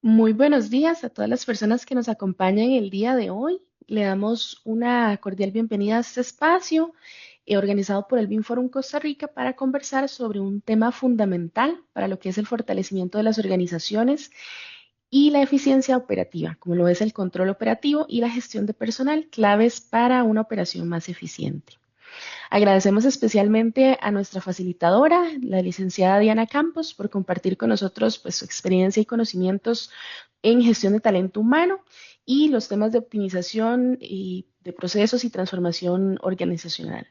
Muy buenos días a todas las personas que nos acompañan el día de hoy. Le damos una cordial bienvenida a este espacio organizado por el BIM Costa Rica para conversar sobre un tema fundamental para lo que es el fortalecimiento de las organizaciones y la eficiencia operativa, como lo es el control operativo y la gestión de personal, claves para una operación más eficiente. Agradecemos especialmente a nuestra facilitadora, la licenciada Diana Campos, por compartir con nosotros pues, su experiencia y conocimientos en gestión de talento humano y los temas de optimización y de procesos y transformación organizacional.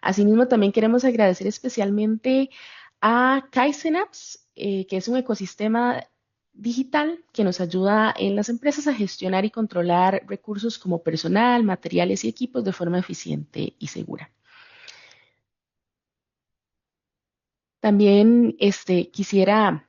Asimismo, también queremos agradecer especialmente a Kaizen Apps, que es un ecosistema digital que nos ayuda en las empresas a gestionar y controlar recursos como personal, materiales y equipos de forma eficiente y segura. También quisiera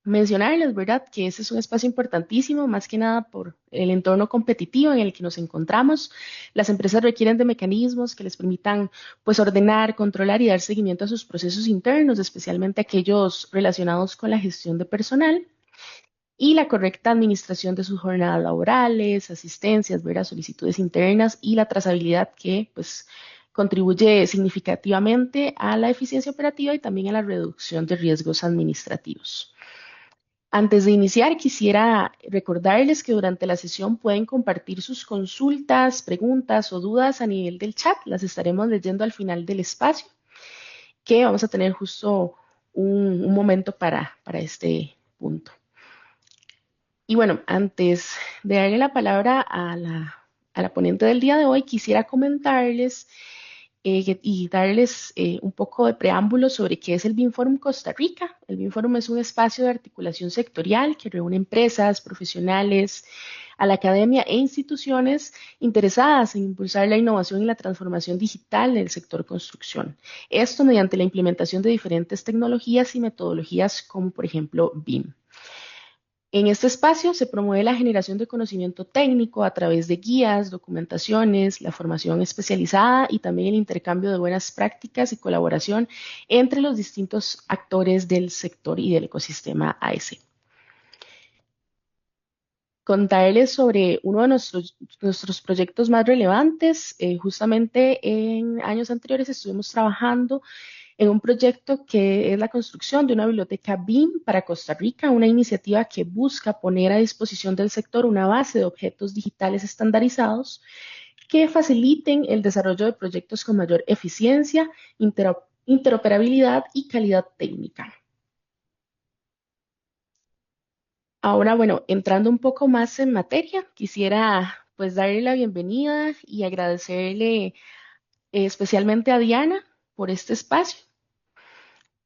mencionarles, ¿verdad?, que ese es un espacio importantísimo, más que nada por el entorno competitivo en el que nos encontramos. Las empresas requieren de mecanismos que les permitan, pues, ordenar, controlar y dar seguimiento a sus procesos internos, especialmente aquellos relacionados con la gestión de personal y la correcta administración de sus jornadas laborales, asistencias, ¿verdad?, solicitudes internas y la trazabilidad que, pues, contribuye significativamente a la eficiencia operativa y también a la reducción de riesgos administrativos. Antes de iniciar, quisiera recordarles que durante la sesión pueden compartir sus consultas, preguntas o dudas a nivel del chat. Las estaremos leyendo al final del espacio, que vamos a tener justo un momento para este punto. Y bueno, antes de darle la palabra a la ponente del día de hoy, quisiera comentarles y darles un poco de preámbulo sobre qué es el BIMForum Costa Rica. El BIMForum es un espacio de articulación sectorial que reúne empresas, profesionales, a la academia e instituciones interesadas en impulsar la innovación y la transformación digital del sector construcción. Esto mediante la implementación de diferentes tecnologías y metodologías como por ejemplo BIM. En este espacio se promueve la generación de conocimiento técnico a través de guías, documentaciones, la formación especializada y también el intercambio de buenas prácticas y colaboración entre los distintos actores del sector y del ecosistema AS. Contarles sobre uno de nuestros proyectos más relevantes. Justamente en años anteriores estuvimos trabajando en un proyecto que es la construcción de una biblioteca BIM para Costa Rica, una iniciativa que busca poner a disposición del sector una base de objetos digitales estandarizados que faciliten el desarrollo de proyectos con mayor eficiencia, interoperabilidad y calidad técnica. Ahora, bueno, entrando un poco más en materia, quisiera pues darle la bienvenida y agradecerle especialmente a Diana por este espacio.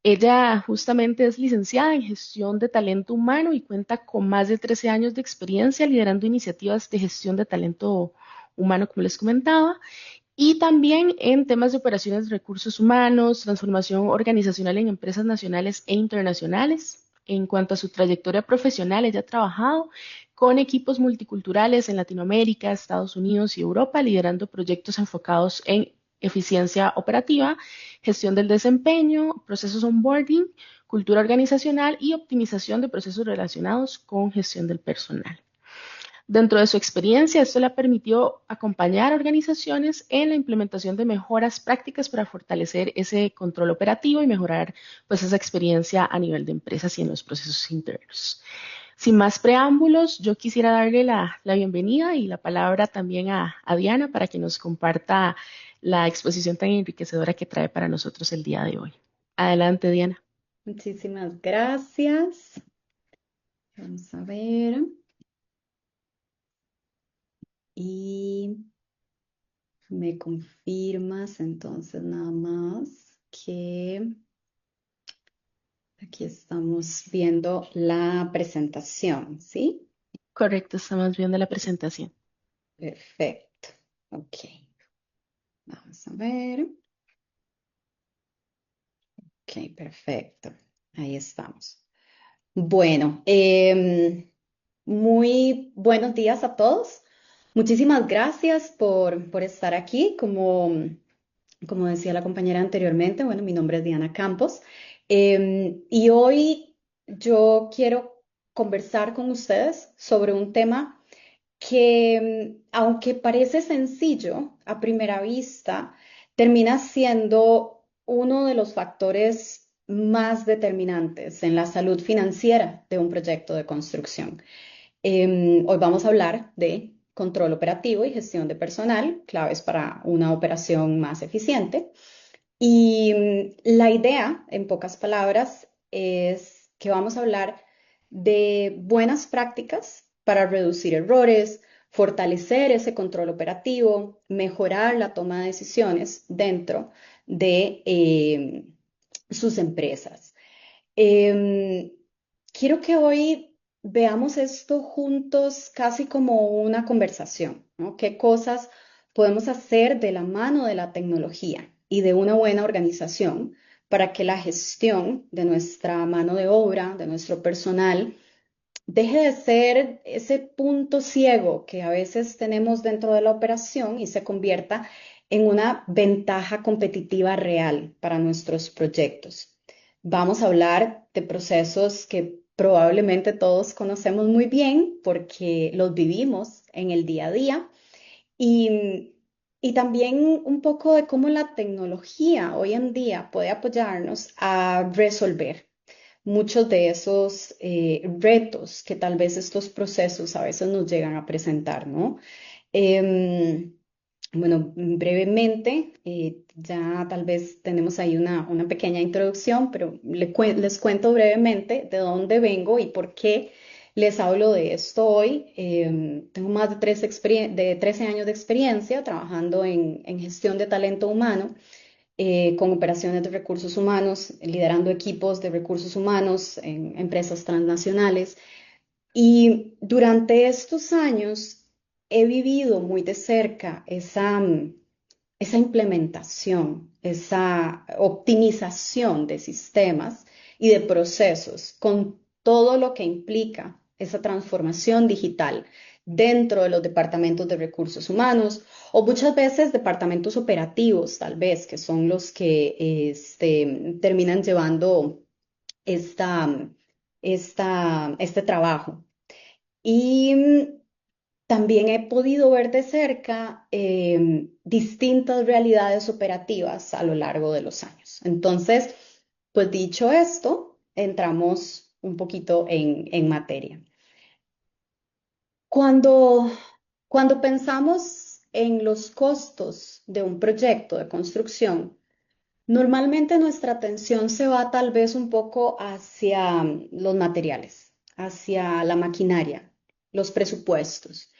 Ella justamente es licenciada en gestión de talento humano y cuenta con más de 13 años de experiencia liderando iniciativas de gestión de talento humano, como les comentaba, y también en temas de operaciones de recursos humanos, transformación organizacional en empresas nacionales e internacionales. En cuanto a su trayectoria profesional, ella ha trabajado con equipos multiculturales en Latinoamérica, Estados Unidos y Europa, liderando proyectos enfocados en eficiencia operativa, gestión del desempeño, procesos onboarding, cultura organizacional y optimización de procesos relacionados con gestión del personal. Dentro de su experiencia, esto le ha permitido acompañar a organizaciones en la implementación de mejoras prácticas para fortalecer ese control operativo y mejorar pues, esa experiencia a nivel de empresas y en los procesos internos. Sin más preámbulos, yo quisiera darle la bienvenida y la palabra también a Diana para que nos comparta la exposición tan enriquecedora que trae para nosotros el día de hoy. Adelante, Diana. Muchísimas gracias. Vamos a ver. Y me confirmas entonces nada más que aquí estamos viendo la presentación, ¿sí? Correcto, estamos viendo la presentación. Perfecto. Ok. Vamos a ver. Ok, perfecto. Ahí estamos. Bueno, muy buenos días a todos. Muchísimas gracias por estar aquí. Como decía la compañera anteriormente, bueno, mi nombre es Diana Campos y hoy yo quiero conversar con ustedes sobre un tema que, aunque parece sencillo a primera vista, termina siendo uno de los factores más determinantes en la salud financiera de un proyecto de construcción. Hoy vamos a hablar de control operativo y gestión de personal, claves para una operación más eficiente. Y la idea, en pocas palabras, es que vamos a hablar de buenas prácticas para reducir errores, fortalecer ese control operativo, mejorar la toma de decisiones dentro de sus empresas. Em, Quiero que hoy veamos esto juntos casi como una conversación, ¿no? ¿Qué cosas podemos hacer de la mano de la tecnología y de una buena organización para que la gestión de nuestra mano de obra, de nuestro personal, deje de ser ese punto ciego que a veces tenemos dentro de la operación y se convierta en una ventaja competitiva real para nuestros proyectos? Vamos a hablar de procesos que probablemente todos conocemos muy bien porque los vivimos en el día a día y, y también un poco de cómo la tecnología hoy en día puede apoyarnos a resolver muchos de esos retos que tal vez estos procesos a veces nos llegan a presentar, ¿no? Em, bueno, brevemente, ya tal vez tenemos ahí una pequeña introducción, pero les cuento brevemente de dónde vengo y por qué les hablo de esto hoy. Tengo más de, de 13 años de experiencia trabajando en gestión de talento humano, con operaciones de recursos humanos, liderando equipos de recursos humanos en empresas transnacionales. Y durante estos años he vivido muy de cerca esa implementación, esa optimización de sistemas y de procesos con todo lo que implica esa transformación digital dentro de los departamentos de recursos humanos o muchas veces departamentos operativos, tal vez, que son los que terminan llevando esta, este trabajo. Y también he podido ver de cerca distintas realidades operativas a lo largo de los años. Entonces, pues dicho esto, entramos un poquito en materia. Cuando, cuando pensamos en los costos de un proyecto de construcción, normalmente nuestra atención se va tal vez un poco hacia los materiales, hacia la maquinaria, los presupuestos.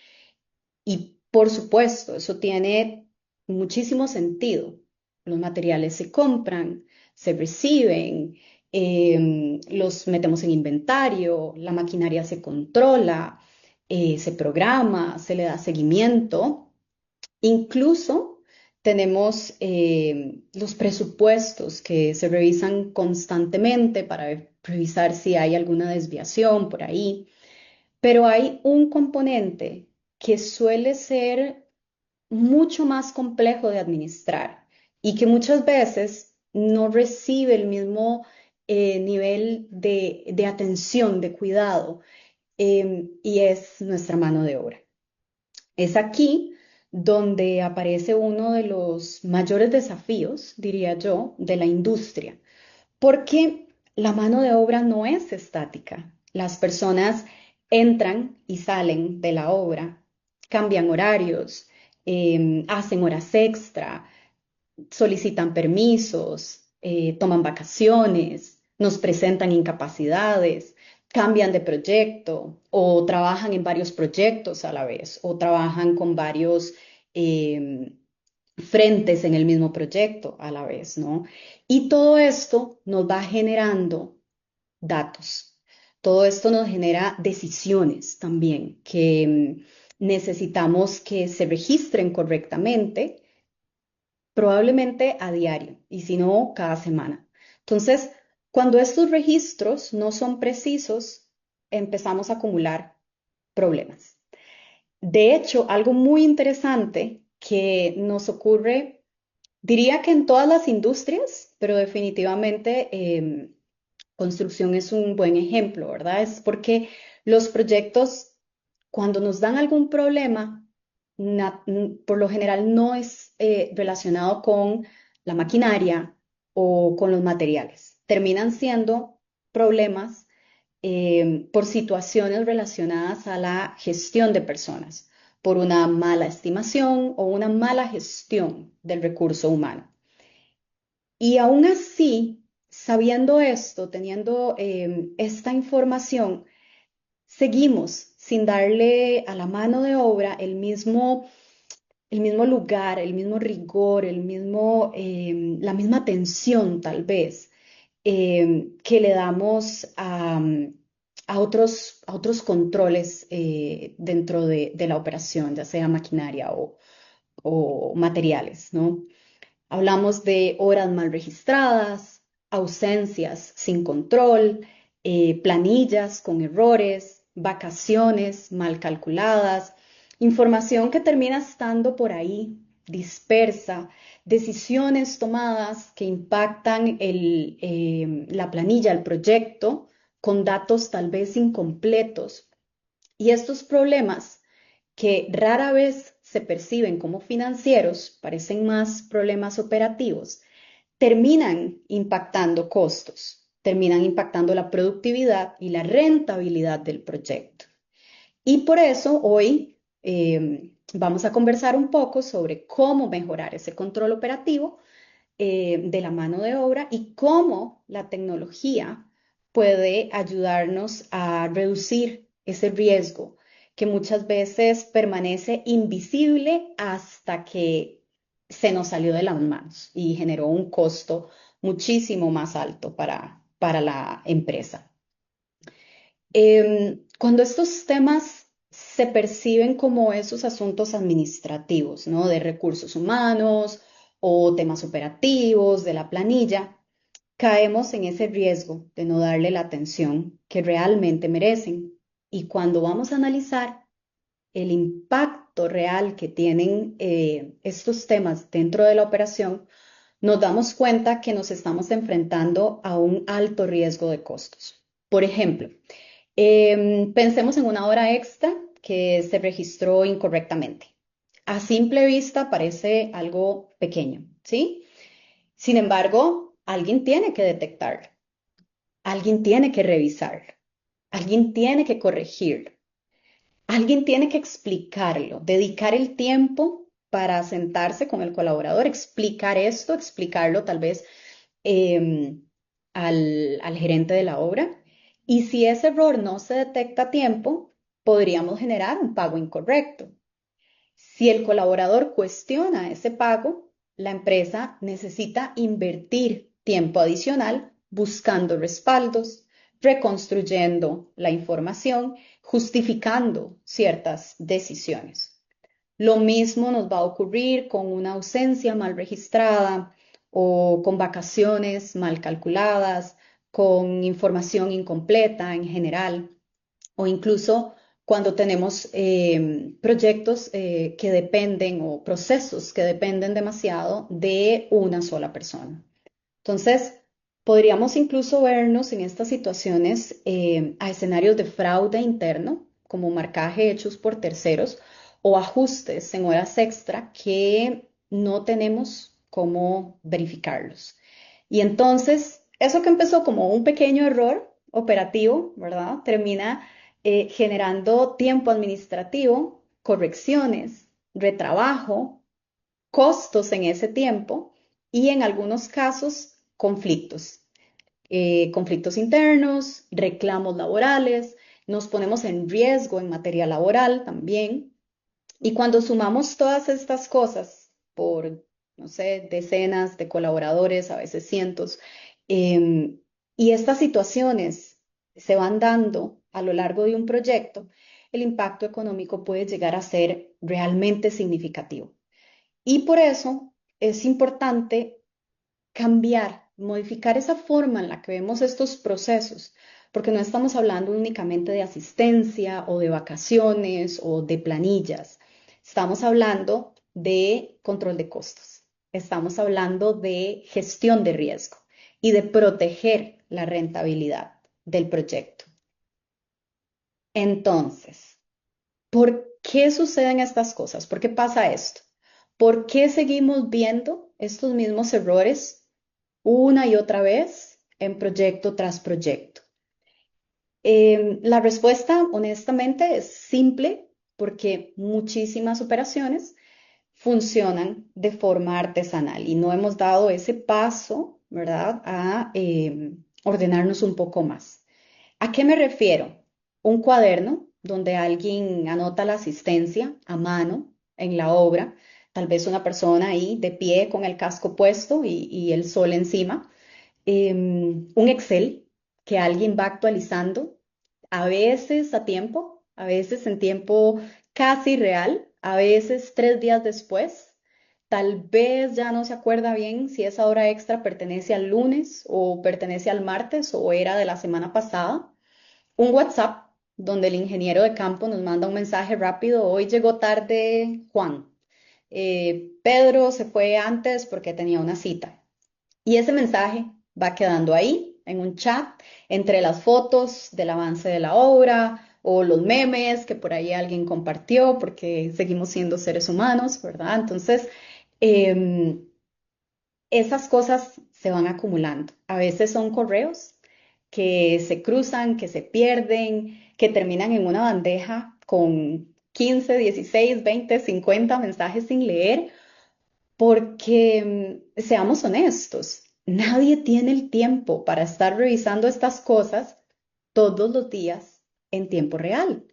Y por supuesto, eso tiene muchísimo sentido. Los materiales se compran, se reciben, los metemos en inventario, la maquinaria se controla, se programa, se le da seguimiento. Incluso tenemos los presupuestos que se revisan constantemente para revisar si hay alguna desviación por ahí. Pero hay un componente que suele ser mucho más complejo de administrar y que muchas veces no recibe el mismo nivel de atención, de cuidado, y es nuestra mano de obra. Es aquí donde aparece uno de los mayores desafíos, diría yo, de la industria, porque la mano de obra no es estática. Las personas entran y salen de la obra, cambian horarios, hacen horas extra, solicitan permisos, toman vacaciones, nos presentan incapacidades, cambian de proyecto o trabajan en varios proyectos a la vez o trabajan con varios eh, frentes en el mismo proyecto a la vez, ¿no? Y todo esto nos va generando datos. Todo esto nos genera decisiones también que necesitamos que se registren correctamente, probablemente a diario y si no, cada semana. Entonces, cuando estos registros no son precisos, empezamos a acumular problemas. De hecho, algo muy interesante que nos ocurre, diría que en todas las industrias, pero definitivamente construcción es un buen ejemplo, ¿verdad? Es porque Los proyectos, cuando nos dan algún problema, por lo general no es relacionado con la maquinaria o con los materiales. Terminan siendo problemas por situaciones relacionadas a la gestión de personas, por una mala estimación o una mala gestión del recurso humano. Y aún así, sabiendo esto, teniendo esta información, seguimos sin darle a la mano de obra el mismo lugar, el mismo rigor, la misma atención tal vez que le damos a otros controles dentro de la operación, ya sea maquinaria o materiales, ¿no? Hablamos de horas mal registradas, ausencias sin control, planillas con errores, vacaciones mal calculadas, información que termina estando por ahí dispersa, decisiones tomadas que impactan la planilla, el proyecto, con datos tal vez incompletos. Y estos problemas que rara vez se perciben como financieros, parecen más problemas operativos, terminan impactando costos, terminan impactando la productividad y la rentabilidad del proyecto. Y por eso hoy vamos a conversar un poco sobre cómo mejorar ese control operativo de la mano de obra y cómo la tecnología puede ayudarnos a reducir ese riesgo que muchas veces permanece invisible hasta que se nos salió de las manos y generó un costo muchísimo más alto para la empresa. Cuando estos temas se perciben como esos asuntos administrativos, ¿no? De recursos humanos o temas operativos, de la planilla, caemos en ese riesgo de no darle la atención que realmente merecen. Y cuando vamos a analizar el impacto real que tienen estos temas dentro de la operación, nos damos cuenta que nos estamos enfrentando a un alto riesgo de costos. Por ejemplo, pensemos en una hora extra que se registró incorrectamente. A simple vista parece algo pequeño, ¿sí? Sin embargo, alguien tiene que detectarlo, alguien tiene que revisarlo, alguien tiene que corregirlo, alguien tiene que explicarlo, dedicar el tiempo para sentarse con el colaborador, explicar esto, explicarlo tal vez em, al gerente de la obra. Y si ese error no se detecta a tiempo, podríamos generar un pago incorrecto. Si el colaborador cuestiona ese pago, la empresa necesita invertir tiempo adicional buscando respaldos, reconstruyendo la información, justificando ciertas decisiones. Lo mismo nos va a ocurrir con una ausencia mal registrada o con vacaciones mal calculadas, con información incompleta en general o incluso cuando tenemos proyectos que dependen o procesos que dependen demasiado de una sola persona. Entonces, podríamos incluso vernos en estas situaciones a escenarios de fraude interno, como marcaje hechos por terceros o ajustes en horas extra que no tenemos cómo verificarlos. Y entonces, eso que empezó como un pequeño error operativo, ¿verdad? Termina generando tiempo administrativo, correcciones, retrabajo, costos en ese tiempo y en algunos casos conflictos, conflictos internos, reclamos laborales, nos ponemos en riesgo en materia laboral también. Y cuando sumamos todas estas cosas por, no sé, decenas de colaboradores, a veces cientos, em, y estas situaciones se van dando a lo largo de un proyecto, el impacto económico puede llegar a ser realmente significativo. Y por eso es importante cambiar, modificar esa forma en la que vemos estos procesos, porque no estamos hablando únicamente de asistencia o de vacaciones o de planillas. Estamos hablando de control de costos. Estamos hablando de gestión de riesgo y de proteger la rentabilidad del proyecto. Entonces, ¿por qué suceden estas cosas? ¿Por qué pasa esto? ¿Por qué seguimos viendo estos mismos errores una y otra vez en proyecto tras proyecto? La respuesta, honestamente, es simple porque muchísimas operaciones funcionan de forma artesanal y no hemos dado ese paso, ¿verdad?, a ordenarnos un poco más. ¿A qué me refiero? Un cuaderno donde alguien anota la asistencia a mano en la obra, tal vez una persona ahí de pie con el casco puesto y el sol encima. Un Excel que alguien va actualizando, a veces a tiempo, a veces en tiempo casi real, a veces 3 días después. Tal vez ya no se acuerda bien si esa hora extra pertenece al lunes o pertenece al martes o era de la semana pasada. Un WhatsApp donde el ingeniero de campo nos manda un mensaje rápido: hoy llegó tarde Juan. Pedro se fue antes porque tenía una cita. Y ese mensaje va quedando ahí, en un chat, entre las fotos del avance de la obra o los memes que por ahí alguien compartió, porque seguimos siendo seres humanos, ¿verdad? Entonces, em, esas cosas se van acumulando. A veces son correos que se cruzan, que se pierden, que terminan en una bandeja con 15, 16, 20, 50 mensajes sin leer, porque seamos honestos, nadie tiene el tiempo para estar revisando estas cosas todos los días en tiempo real.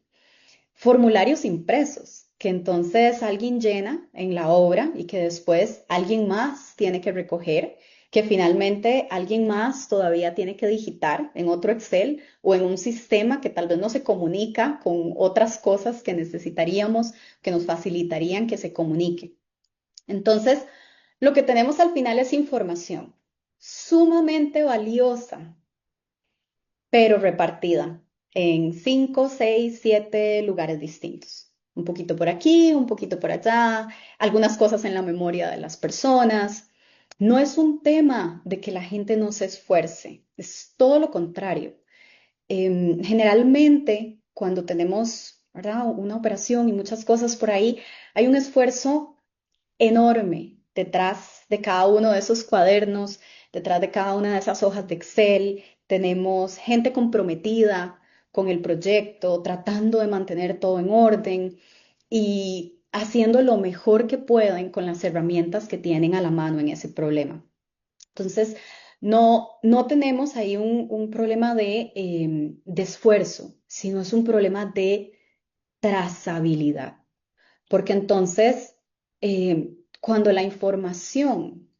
Formularios impresos que entonces alguien llena en la obra y que después alguien más tiene que recoger, que finalmente alguien más todavía tiene que digitar en otro Excel o en un sistema que tal vez no se comunica con otras cosas que necesitaríamos, que nos facilitarían que se comunique. Entonces, lo que tenemos al final es información sumamente valiosa, pero repartida en 5, 6, 7 lugares distintos. Un poquito por aquí, un poquito por allá, algunas cosas en la memoria de las personas. No es un tema de que la gente no se esfuerce, es todo lo contrario. Generalmente, cuando tenemos, ¿verdad?, una operación y muchas cosas por ahí, hay un esfuerzo enorme detrás de cada uno de esos cuadernos, detrás de cada una de esas hojas de Excel. Tenemos gente comprometida con el proyecto, tratando de mantener todo en orden y haciendo lo mejor que pueden con las herramientas que tienen a la mano en ese problema. Entonces, no tenemos ahí un problema de esfuerzo, sino es un problema de trazabilidad. Porque entonces, cuando la información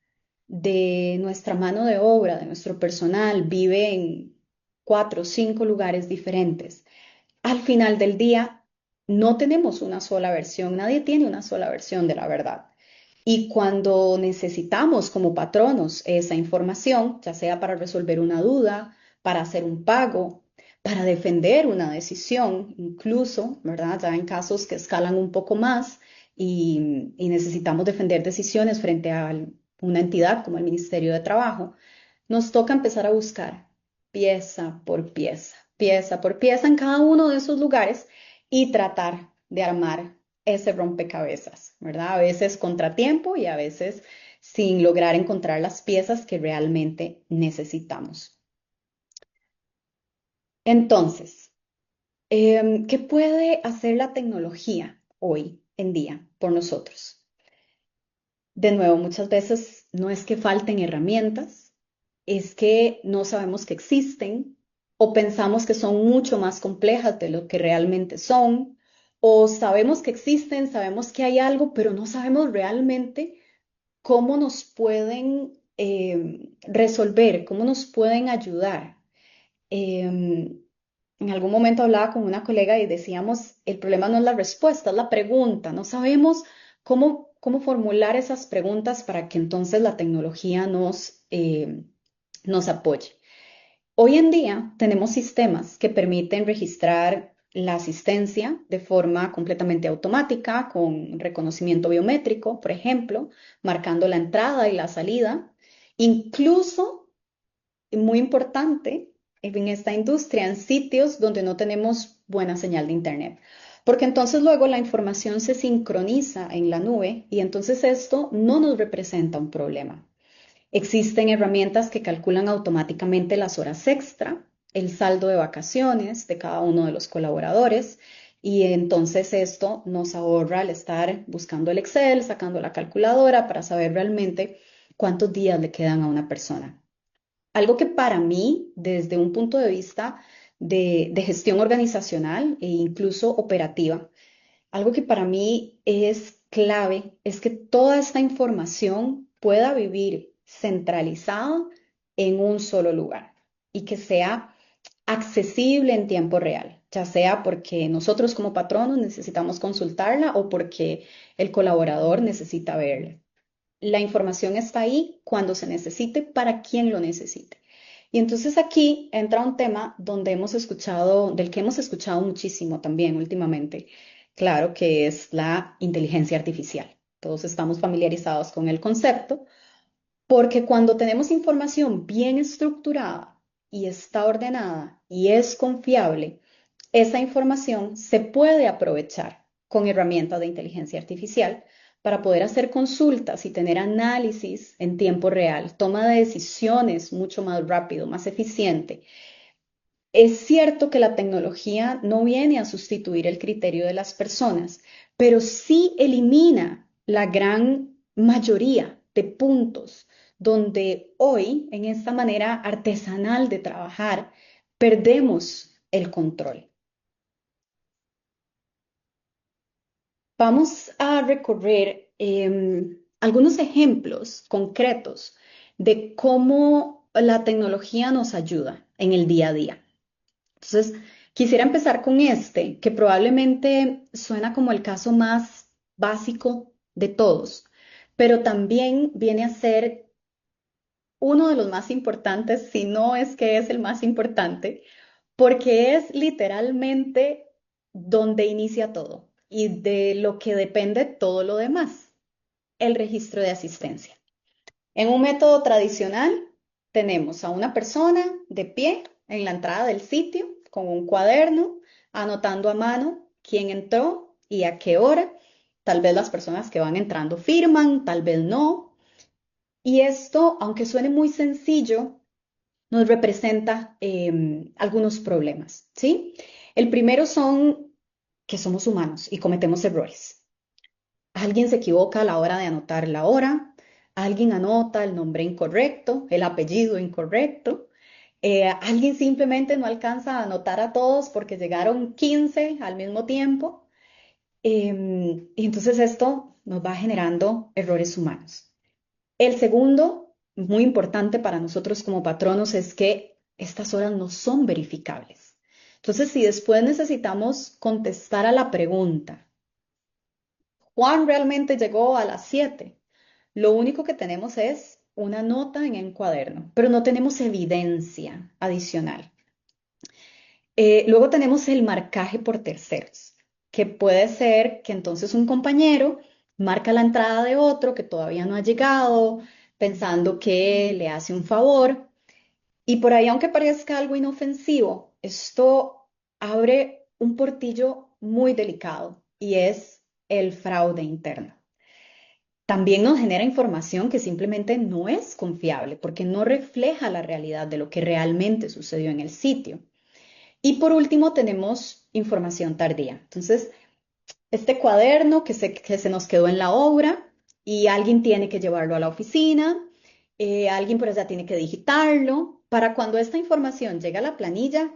de nuestra mano de obra, de nuestro personal, vive en 4 o 5 lugares diferentes, al final del día no tenemos una sola versión, nadie tiene una sola versión de la verdad. Y cuando necesitamos como patronos esa información, ya sea para resolver una duda, para hacer un pago, para defender una decisión, incluso, ¿verdad? Ya en casos que escalan un poco más y necesitamos defender decisiones frente a una entidad como el Ministerio de Trabajo, nos toca empezar a buscar pieza por pieza en cada uno de esos lugares y tratar de armar ese rompecabezas, ¿verdad? A veces contratiempo y a veces sin lograr encontrar las piezas que realmente necesitamos. Entonces, ¿qué puede hacer la tecnología hoy en día por nosotros? De nuevo, muchas veces no es que falten herramientas, es que no sabemos que existen o pensamos que son mucho más complejas de lo que realmente son, o sabemos que existen, sabemos que hay algo, pero no sabemos realmente cómo nos pueden resolver, cómo nos pueden ayudar. En algún momento hablaba con una colega y decíamos, el problema no es la respuesta, es la pregunta. No sabemos cómo formular esas preguntas para que entonces la tecnología nos apoye. Hoy en día tenemos sistemas que permiten registrar la asistencia de forma completamente automática, con reconocimiento biométrico, por ejemplo, marcando la entrada y la salida. Incluso, muy importante, en esta industria en sitios donde no tenemos buena señal de internet. Porque entonces luego la información se sincroniza en la nube y entonces esto no nos representa un problema. Existen herramientas que calculan automáticamente las horas extra, el saldo de vacaciones de cada uno de los colaboradores y entonces esto nos ahorra el estar buscando el Excel, sacando la calculadora para saber realmente cuántos días le quedan a una persona. Algo que para mí, desde un punto de vista de gestión organizacional e incluso operativa, algo que para mí es clave es que toda esta información pueda vivir centralizada en un solo lugar y que sea accesible en tiempo real, ya sea porque nosotros como patronos necesitamos consultarla o porque el colaborador necesita verla. La información está ahí cuando se necesite, para quien lo necesite. Y entonces aquí entra un tema donde hemos escuchado, del que hemos escuchado muchísimo también últimamente, claro, que es la inteligencia artificial. Todos estamos familiarizados con el concepto, porque cuando tenemos información bien estructurada y está ordenada y es confiable, esa información se puede aprovechar con herramientas de inteligencia artificial para poder hacer consultas y tener análisis en tiempo real, toma de decisiones mucho más rápido, más eficiente. Es cierto que la tecnología no viene a sustituir el criterio de las personas, pero sí elimina la gran mayoría de puntos donde hoy, en esta manera artesanal de trabajar, perdemos el control. Vamos a recorrer algunos ejemplos concretos de cómo la tecnología nos ayuda en el día a día. Entonces, quisiera empezar con este, que probablemente suena como el caso más básico de todos, pero también viene a ser uno de los más importantes, si no es que es el más importante, porque es literalmente donde inicia todo y de lo que depende todo lo demás, el registro de asistencia. En un método tradicional tenemos a una persona de pie en la entrada del sitio con un cuaderno, anotando a mano quién entró y a qué hora. Tal vez las personas que van entrando firman, tal vez no. Y esto, aunque suene muy sencillo, nos representa algunos problemas, ¿sí? El primero son que somos humanos y cometemos errores. Alguien se equivoca a la hora de anotar la hora, alguien anota el nombre incorrecto, el apellido incorrecto, alguien simplemente no alcanza a anotar a todos porque llegaron 15 al mismo tiempo. Y entonces esto nos va generando errores humanos. El segundo, muy importante para nosotros como patronos, es que estas horas no son verificables. Entonces, si después necesitamos contestar a la pregunta, ¿Juan realmente llegó a las 7? Lo único que tenemos es una nota en el cuaderno, pero no tenemos evidencia adicional. Luego tenemos el marcaje por terceros, que puede ser que entonces un compañero marca la entrada de otro que todavía no ha llegado, pensando que le hace un favor. Y por ahí, aunque parezca algo inofensivo, esto abre un portillo muy delicado y es el fraude interno. También nos genera información que simplemente no es confiable porque no refleja la realidad de lo que realmente sucedió en el sitio. Y por último tenemos información tardía. Entonces, este cuaderno que se nos quedó en la obra y alguien tiene que llevarlo a la oficina, alguien por allá tiene que digitarlo. Para cuando esta información llega a la planilla,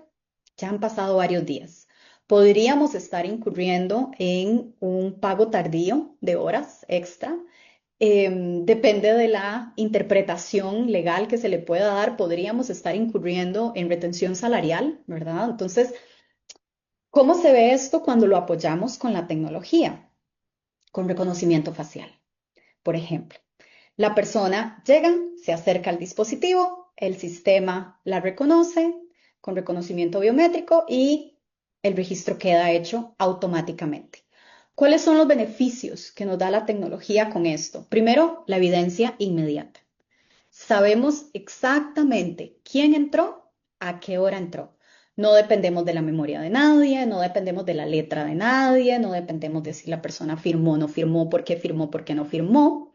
ya han pasado varios días. Podríamos estar incurriendo en un pago tardío de horas extra. Depende de la interpretación legal que se le pueda dar, podríamos estar incurriendo en retención salarial, ¿verdad? Entonces, ¿cómo se ve esto cuando lo apoyamos con la tecnología? Con reconocimiento facial, por ejemplo. La persona llega, se acerca al dispositivo, el sistema la reconoce con reconocimiento biométrico y el registro queda hecho automáticamente. ¿Cuáles son los beneficios que nos da la tecnología con esto? Primero, la evidencia inmediata. Sabemos exactamente quién entró a qué hora entró. No dependemos de la memoria de nadie, no dependemos de la letra de nadie, no dependemos de si la persona firmó o no firmó, por qué no firmó.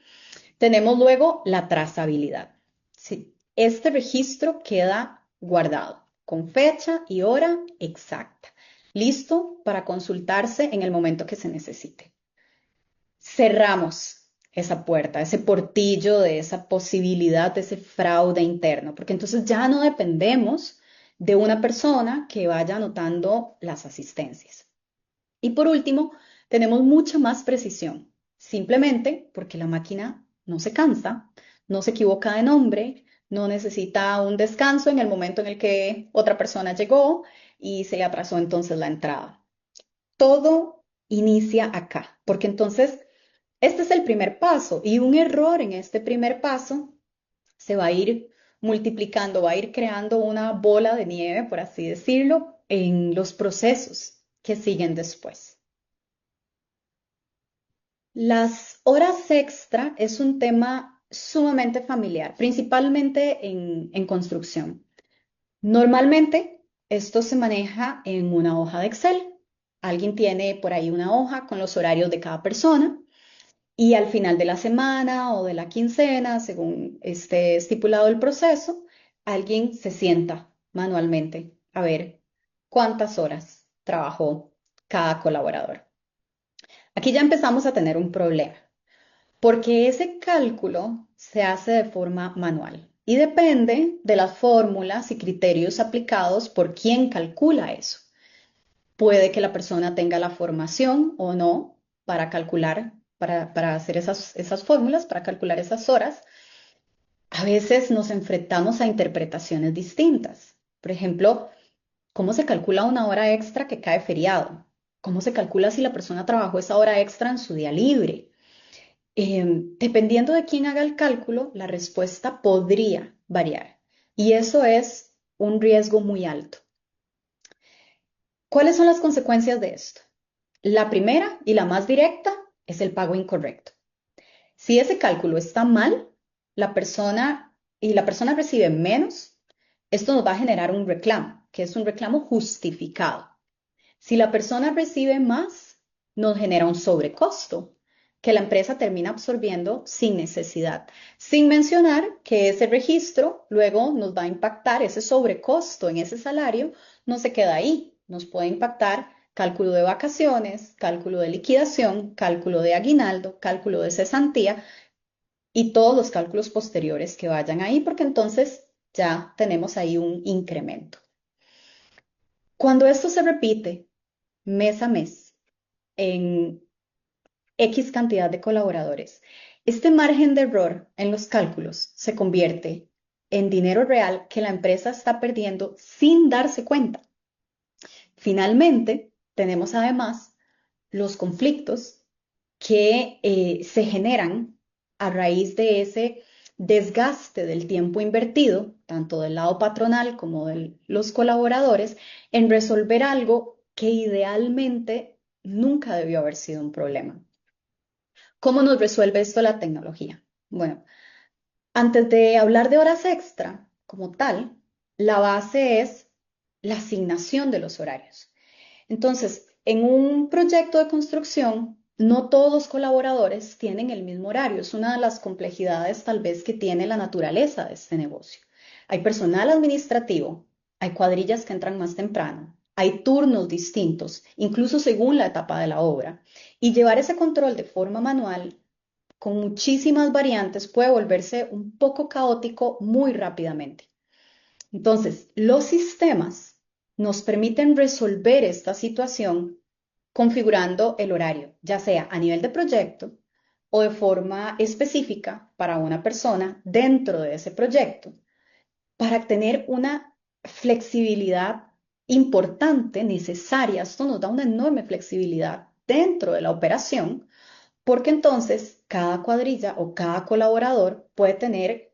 Tenemos luego la trazabilidad. Sí, este registro queda guardado con fecha y hora exacta, listo para consultarse en el momento que se necesite. Cerramos esa puerta, ese portillo de esa posibilidad de ese fraude interno, porque entonces ya no dependemos de una persona que vaya anotando las asistencias. Y por último, tenemos mucha más precisión, simplemente porque la máquina no se cansa, no se equivoca de nombre, no necesita un descanso en el momento en el que otra persona llegó y se le atrasó entonces la entrada. Todo inicia acá, porque entonces este es el primer paso y un error en este primer paso se va a ir multiplicando, va a ir creando una bola de nieve, por así decirlo, en los procesos que siguen después. Las horas extra es un tema sumamente familiar, principalmente en construcción. Normalmente esto se maneja en una hoja de Excel. Alguien tiene por ahí una hoja con los horarios de cada persona y al final de la semana o de la quincena, según esté estipulado el proceso, alguien se sienta manualmente a ver cuántas horas trabajó cada colaborador. Aquí ya empezamos a tener un problema, porque ese cálculo se hace de forma manual y depende de las fórmulas y criterios aplicados por quien calcula eso. Puede que la persona tenga la formación o no para calcular, para hacer esas fórmulas, para calcular esas horas. A veces nos enfrentamos a interpretaciones distintas. Por ejemplo, ¿cómo se calcula una hora extra que cae feriado? ¿Cómo se calcula si la persona trabajó esa hora extra en su día libre? Dependiendo de quién haga el cálculo, la respuesta podría variar. Y eso es un riesgo muy alto. ¿Cuáles son las consecuencias de esto? La primera y la más directa es el pago incorrecto. Si ese cálculo está mal, la persona recibe menos, esto nos va a generar un reclamo, que es un reclamo justificado. Si la persona recibe más, nos genera un sobrecosto que la empresa termina absorbiendo sin necesidad, sin mencionar que ese registro luego nos va a impactar, ese sobrecosto en ese salario no se queda ahí, nos puede impactar cálculo de vacaciones, cálculo de liquidación, cálculo de aguinaldo, cálculo de cesantía y todos los cálculos posteriores que vayan ahí, porque entonces ya tenemos ahí un incremento. Cuando esto se repite mes a mes en X cantidad de colaboradores, este margen de error en los cálculos se convierte en dinero real que la empresa está perdiendo sin darse cuenta. Finalmente, tenemos además los conflictos que se generan a raíz de ese desgaste del tiempo invertido, tanto del lado patronal como de los colaboradores, en resolver algo que idealmente nunca debió haber sido un problema. ¿Cómo nos resuelve esto la tecnología? Bueno, antes de hablar de horas extra como tal, la base es la asignación de los horarios. Entonces, en un proyecto de construcción, no todos los colaboradores tienen el mismo horario. Es una de las complejidades tal vez que tiene la naturaleza de este negocio. Hay personal administrativo, hay cuadrillas que entran más temprano, hay turnos distintos, incluso según la etapa de la obra. Y llevar ese control de forma manual con muchísimas variantes puede volverse un poco caótico muy rápidamente. Entonces, los sistemas nos permiten resolver esta situación configurando el horario, ya sea a nivel de proyecto o de forma específica para una persona dentro de ese proyecto, para tener una flexibilidad importante, necesaria. Esto nos da una enorme flexibilidad dentro de la operación, porque entonces cada cuadrilla o cada colaborador puede tener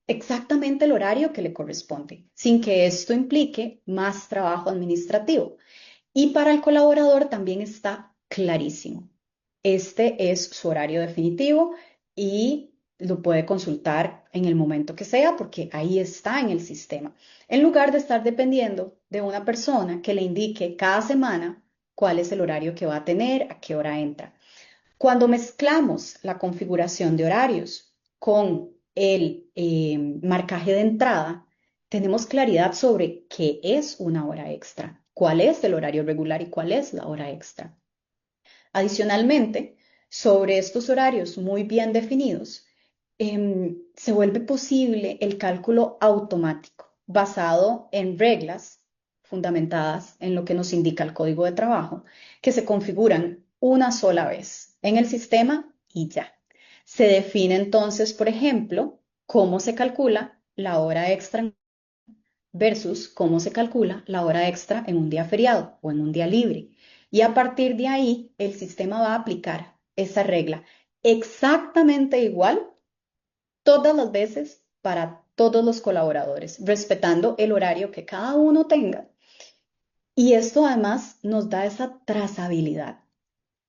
exactamente el horario que le corresponde, sin que esto implique más trabajo administrativo. Y para el colaborador también está clarísimo. Este es su horario definitivo y lo puede consultar en el momento que sea porque ahí está en el sistema, en lugar de estar dependiendo de una persona que le indique cada semana cuál es el horario que va a tener, a qué hora entra. Cuando mezclamos la configuración de horarios con el marcaje de entrada, tenemos claridad sobre qué es una hora extra, cuál es el horario regular y cuál es la hora extra. Adicionalmente, sobre estos horarios muy bien definidos, se vuelve posible el cálculo automático basado en reglas fundamentadas en lo que nos indica el código de trabajo, que se configuran una sola vez en el sistema y ya. Se define entonces, por ejemplo, cómo se calcula la hora extra versus cómo se calcula la hora extra en un día feriado o en un día libre. Y a partir de ahí, el sistema va a aplicar esa regla exactamente igual todas las veces para todos los colaboradores, respetando el horario que cada uno tenga. Y esto además nos da esa trazabilidad.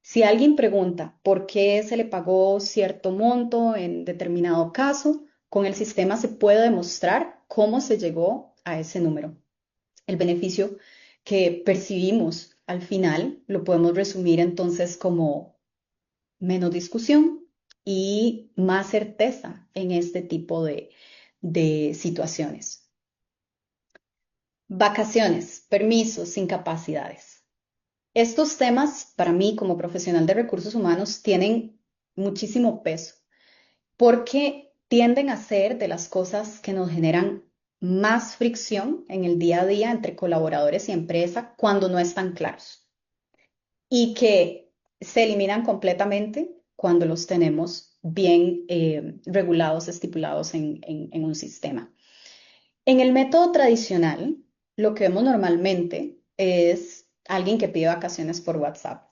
Si alguien pregunta por qué se le pagó cierto monto en determinado caso, con el sistema se puede demostrar cómo se llegó a ese número. El beneficio que percibimos al final lo podemos resumir entonces como menos discusión y más certeza en este tipo de situaciones. Vacaciones, permisos, incapacidades. Estos temas para mí como profesional de recursos humanos tienen muchísimo peso porque tienden a ser de las cosas que nos generan más fricción en el día a día entre colaboradores y empresa cuando no están claros y que se eliminan completamente cuando los tenemos bien regulados, estipulados en un sistema. En el método tradicional, lo que vemos normalmente es alguien que pide vacaciones por WhatsApp.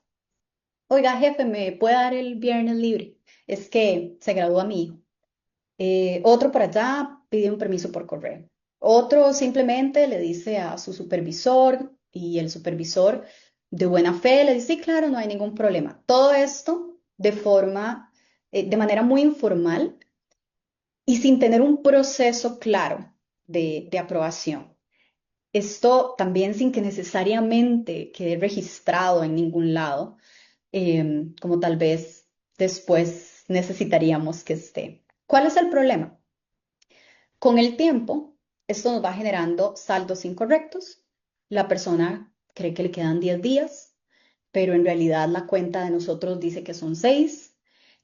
Oiga, jefe, ¿me puede dar el viernes libre? Es que se gradúa mi hijo. Otro por allá pide un permiso por correo. Otro simplemente le dice a su supervisor y el supervisor de buena fe le dice, sí, claro, no hay ningún problema. Todo esto de manera muy informal y sin tener un proceso claro de aprobación. Esto también sin que necesariamente quede registrado en ningún lado, como tal vez después necesitaríamos que esté. ¿Cuál es el problema? Con el tiempo, esto nos va generando saldos incorrectos. La persona cree que le quedan 10 días, pero en realidad la cuenta de nosotros dice que son 6.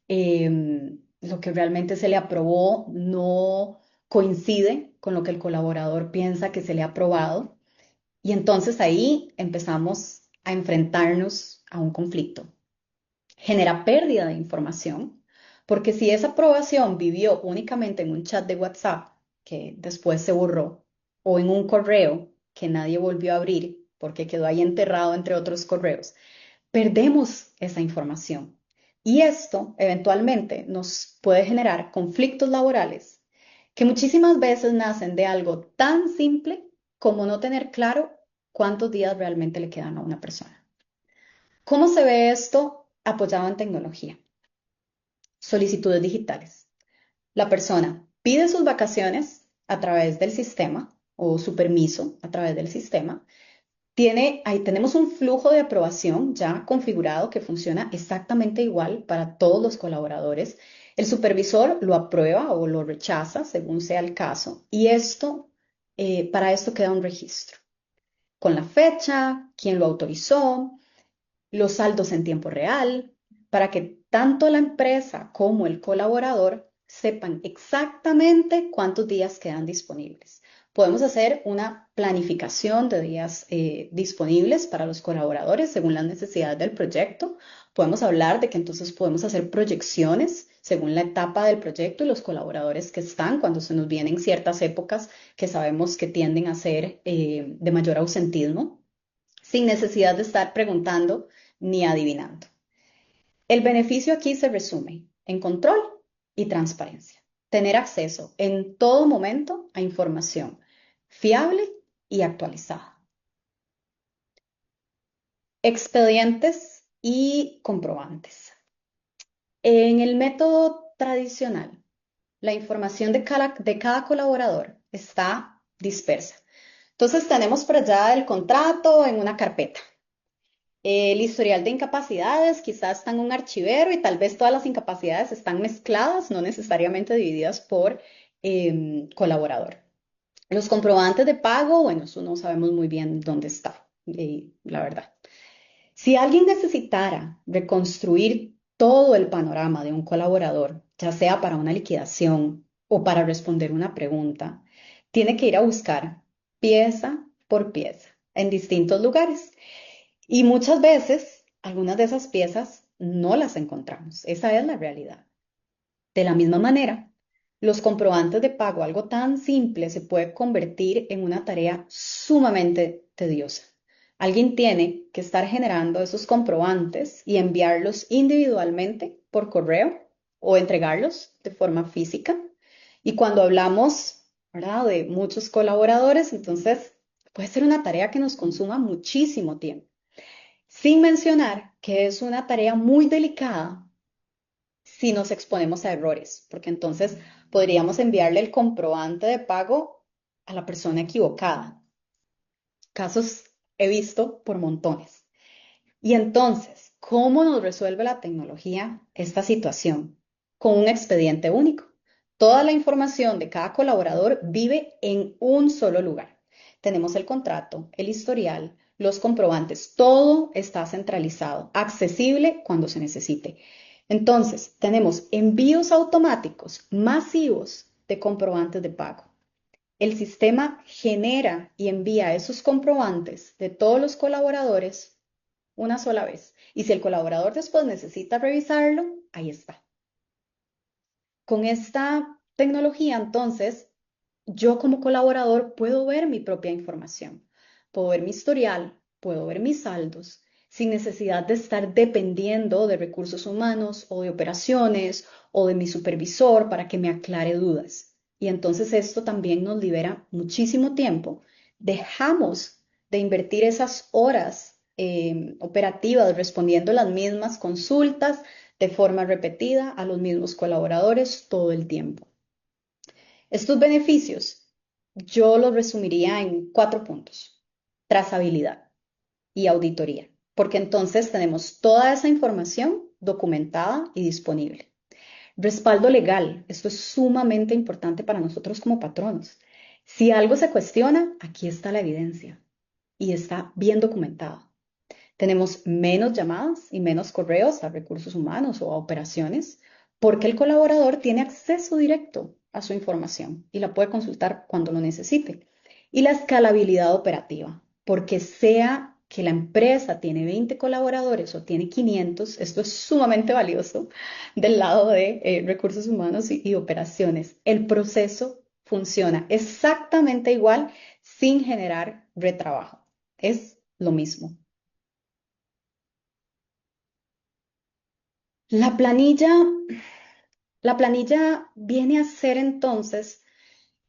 Lo que realmente se le aprobó no coincide con lo que el colaborador piensa que se le ha aprobado. Y entonces ahí empezamos a enfrentarnos a un conflicto. Genera pérdida de información, porque si esa aprobación vivió únicamente en un chat de WhatsApp que después se borró, o en un correo que nadie volvió a abrir porque quedó ahí enterrado entre otros correos, perdemos esa información. Y esto eventualmente nos puede generar conflictos laborales que muchísimas veces nacen de algo tan simple como no tener claro cuántos días realmente le quedan a una persona. ¿Cómo se ve esto apoyado en tecnología? Solicitudes digitales. La persona pide sus vacaciones a través del sistema o su permiso a través del sistema. Ahí tenemos un flujo de aprobación ya configurado que funciona exactamente igual para todos los colaboradores. El supervisor lo aprueba o lo rechaza según sea el caso y para esto queda un registro con la fecha, quién lo autorizó, los saldos en tiempo real, para que tanto la empresa como el colaborador sepan exactamente cuántos días quedan disponibles. Podemos hacer una planificación de días disponibles para los colaboradores según las necesidades del proyecto. Podemos hablar de que entonces podemos hacer proyecciones según la etapa del proyecto y los colaboradores que están cuando se nos vienen ciertas épocas que sabemos que tienden a ser de mayor ausentismo, sin necesidad de estar preguntando ni adivinando. El beneficio aquí se resume en control y transparencia. Tener acceso en todo momento a información fiable y actualizada. Expedientes y comprobantes. En el método tradicional, la información de cada colaborador está dispersa. Entonces tenemos por allá el contrato en una carpeta. El historial de incapacidades quizás está en un archivero y tal vez todas las incapacidades están mezcladas, no necesariamente divididas por colaborador. Los comprobantes de pago, bueno, eso no sabemos muy bien dónde está, la verdad. Si alguien necesitara reconstruir todo el panorama de un colaborador, ya sea para una liquidación o para responder una pregunta, tiene que ir a buscar pieza por pieza en distintos lugares. Y muchas veces, algunas de esas piezas no las encontramos. Esa es la realidad. De la misma manera, los comprobantes de pago, algo tan simple, se puede convertir en una tarea sumamente tediosa. Alguien tiene que estar generando esos comprobantes y enviarlos individualmente por correo o entregarlos de forma física. Y cuando hablamos, ¿verdad?, de muchos colaboradores, entonces puede ser una tarea que nos consuma muchísimo tiempo. Sin mencionar que es una tarea muy delicada si nos exponemos a errores, porque entonces podríamos enviarle el comprobante de pago a la persona equivocada. Casos he visto por montones. Y entonces, ¿cómo nos resuelve la tecnología esta situación? Con un expediente único. Toda la información de cada colaborador vive en un solo lugar. Tenemos el contrato, el historial, los comprobantes, todo está centralizado, accesible cuando se necesite. Entonces, tenemos envíos automáticos masivos de comprobantes de pago. El sistema genera y envía esos comprobantes de todos los colaboradores una sola vez. Y si el colaborador después necesita revisarlo, ahí está. Con esta tecnología, entonces, yo como colaborador puedo ver mi propia información, puedo ver mi historial, puedo ver mis saldos, sin necesidad de estar dependiendo de recursos humanos o de operaciones o de mi supervisor para que me aclare dudas. Y entonces esto también nos libera muchísimo tiempo. Dejamos de invertir esas horas operativas respondiendo las mismas consultas de forma repetida a los mismos colaboradores todo el tiempo. Estos beneficios yo los resumiría en 4 puntos: trazabilidad y auditoría, porque entonces tenemos toda esa información documentada y disponible. Respaldo legal, esto es sumamente importante para nosotros como patronos. Si algo se cuestiona, aquí está la evidencia y está bien documentado. Tenemos menos llamadas y menos correos a recursos humanos o a operaciones porque el colaborador tiene acceso directo a su información y la puede consultar cuando lo necesite. Y la escalabilidad operativa, porque sea que la empresa tiene 20 colaboradores o tiene 500, esto es sumamente valioso del lado de recursos humanos y operaciones. El proceso funciona exactamente igual sin generar retrabajo. Es lo mismo. La planilla, la planilla viene a ser entonces,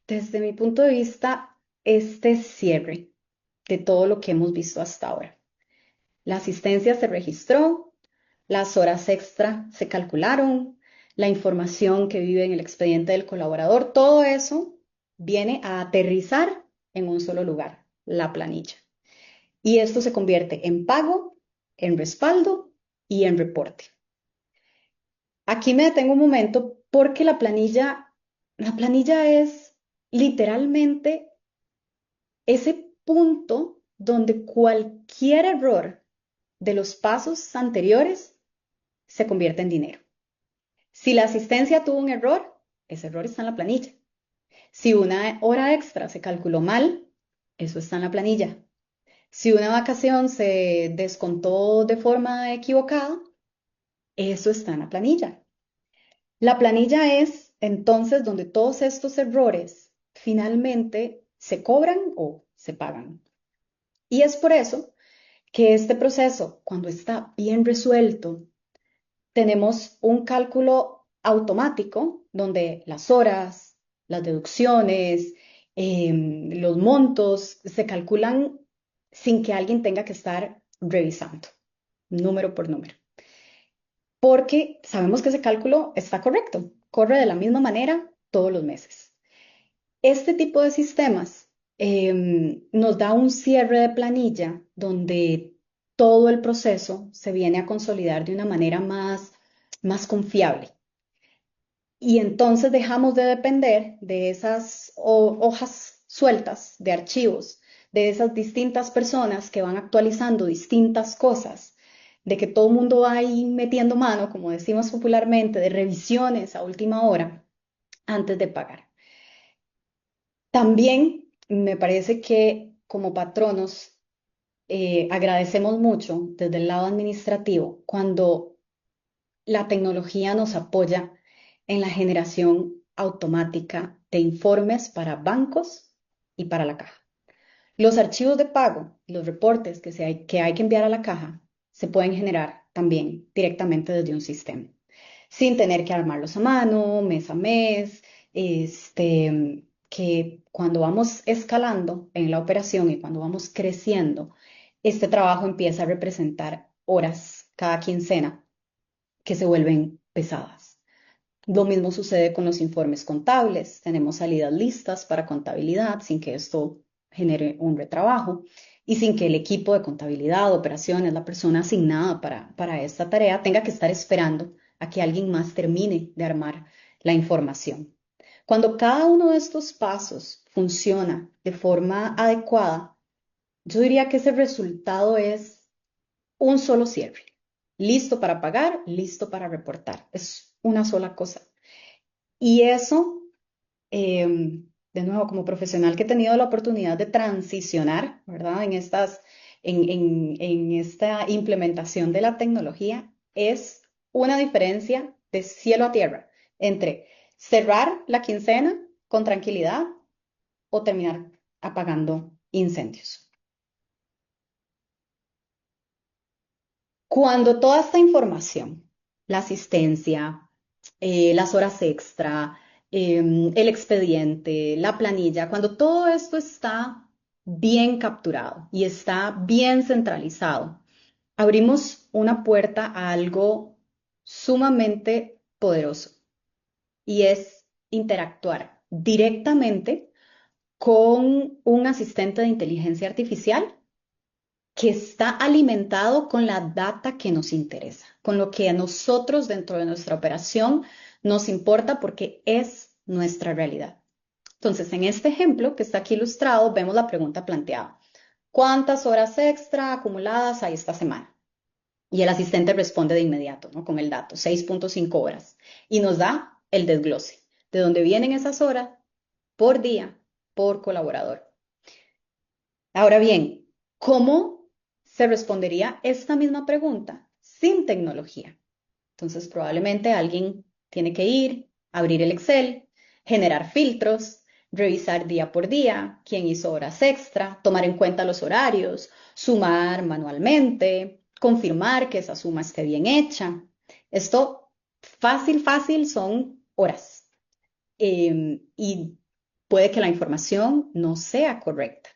desde mi punto de vista, este cierre de todo lo que hemos visto hasta ahora. La asistencia se registró, las horas extra se calcularon, la información que vive en el expediente del colaborador, todo eso viene a aterrizar en un solo lugar, la planilla. Y esto se convierte en pago, en respaldo y en reporte. Aquí me detengo un momento porque la planilla es literalmente ese punto donde cualquier error de los pasos anteriores se convierte en dinero. Si la asistencia tuvo un error, ese error está en la planilla. Si una hora extra se calculó mal, eso está en la planilla. Si una vacación se descontó de forma equivocada, eso está en la planilla. La planilla es entonces donde todos estos errores finalmente se cobran o se pagan. Y es por eso que este proceso, cuando está bien resuelto, tenemos un cálculo automático donde las horas, las deducciones, los montos se calculan sin que alguien tenga que estar revisando número por número, porque sabemos que ese cálculo está correcto, corre de la misma manera todos los meses. Este tipo de sistemas nos da un cierre de planilla donde todo el proceso se viene a consolidar de una manera más confiable. Y entonces dejamos de depender de esas hojas sueltas de archivos, de esas distintas personas que van actualizando distintas cosas, de que todo el mundo va ahí metiendo mano, como decimos popularmente, de revisiones a última hora antes de pagar. También me parece que como patronos agradecemos mucho desde el lado administrativo cuando la tecnología nos apoya en la generación automática de informes para bancos y para la caja. Los archivos de pago, los reportes que hay que enviar a la caja, se pueden generar también directamente desde un sistema, sin tener que armarlos a mano, mes a mes, que cuando vamos escalando en la operación y cuando vamos creciendo, este trabajo empieza a representar horas cada quincena que se vuelven pesadas. Lo mismo sucede con los informes contables. Tenemos salidas listas para contabilidad sin que esto genere un retrabajo y sin que el equipo de contabilidad, operaciones, la persona asignada para esta tarea tenga que estar esperando a que alguien más termine de armar la información. Cuando cada uno de estos pasos funciona de forma adecuada, yo diría que ese resultado es un solo cierre. Listo para pagar, listo para reportar. Es una sola cosa. Y eso, de nuevo, como profesional que he tenido la oportunidad de transicionar, ¿verdad? En esta implementación de la tecnología, es una diferencia de cielo a tierra entre cerrar la quincena con tranquilidad o terminar apagando incendios. Cuando toda esta información, la asistencia, las horas extra, el expediente, la planilla, cuando todo esto está bien capturado y está bien centralizado, abrimos una puerta a algo sumamente poderoso y es interactuar directamente con un asistente de inteligencia artificial que está alimentado con la data que nos interesa, con lo que a nosotros dentro de nuestra operación nos importa porque es nuestra realidad. Entonces, en este ejemplo que está aquí ilustrado, vemos la pregunta planteada. ¿Cuántas horas extra acumuladas hay esta semana? Y el asistente responde de inmediato, ¿no? Con el dato, 6.5 horas. Y nos da el desglose, de dónde vienen esas horas por día, por colaborador. Ahora bien, ¿cómo se respondería esta misma pregunta sin tecnología? Entonces, probablemente alguien tiene que ir, abrir el Excel, generar filtros, revisar día por día quién hizo horas extra, tomar en cuenta los horarios, sumar manualmente, confirmar que esa suma esté bien hecha. Esto fácil son horas. Y puede que la información no sea correcta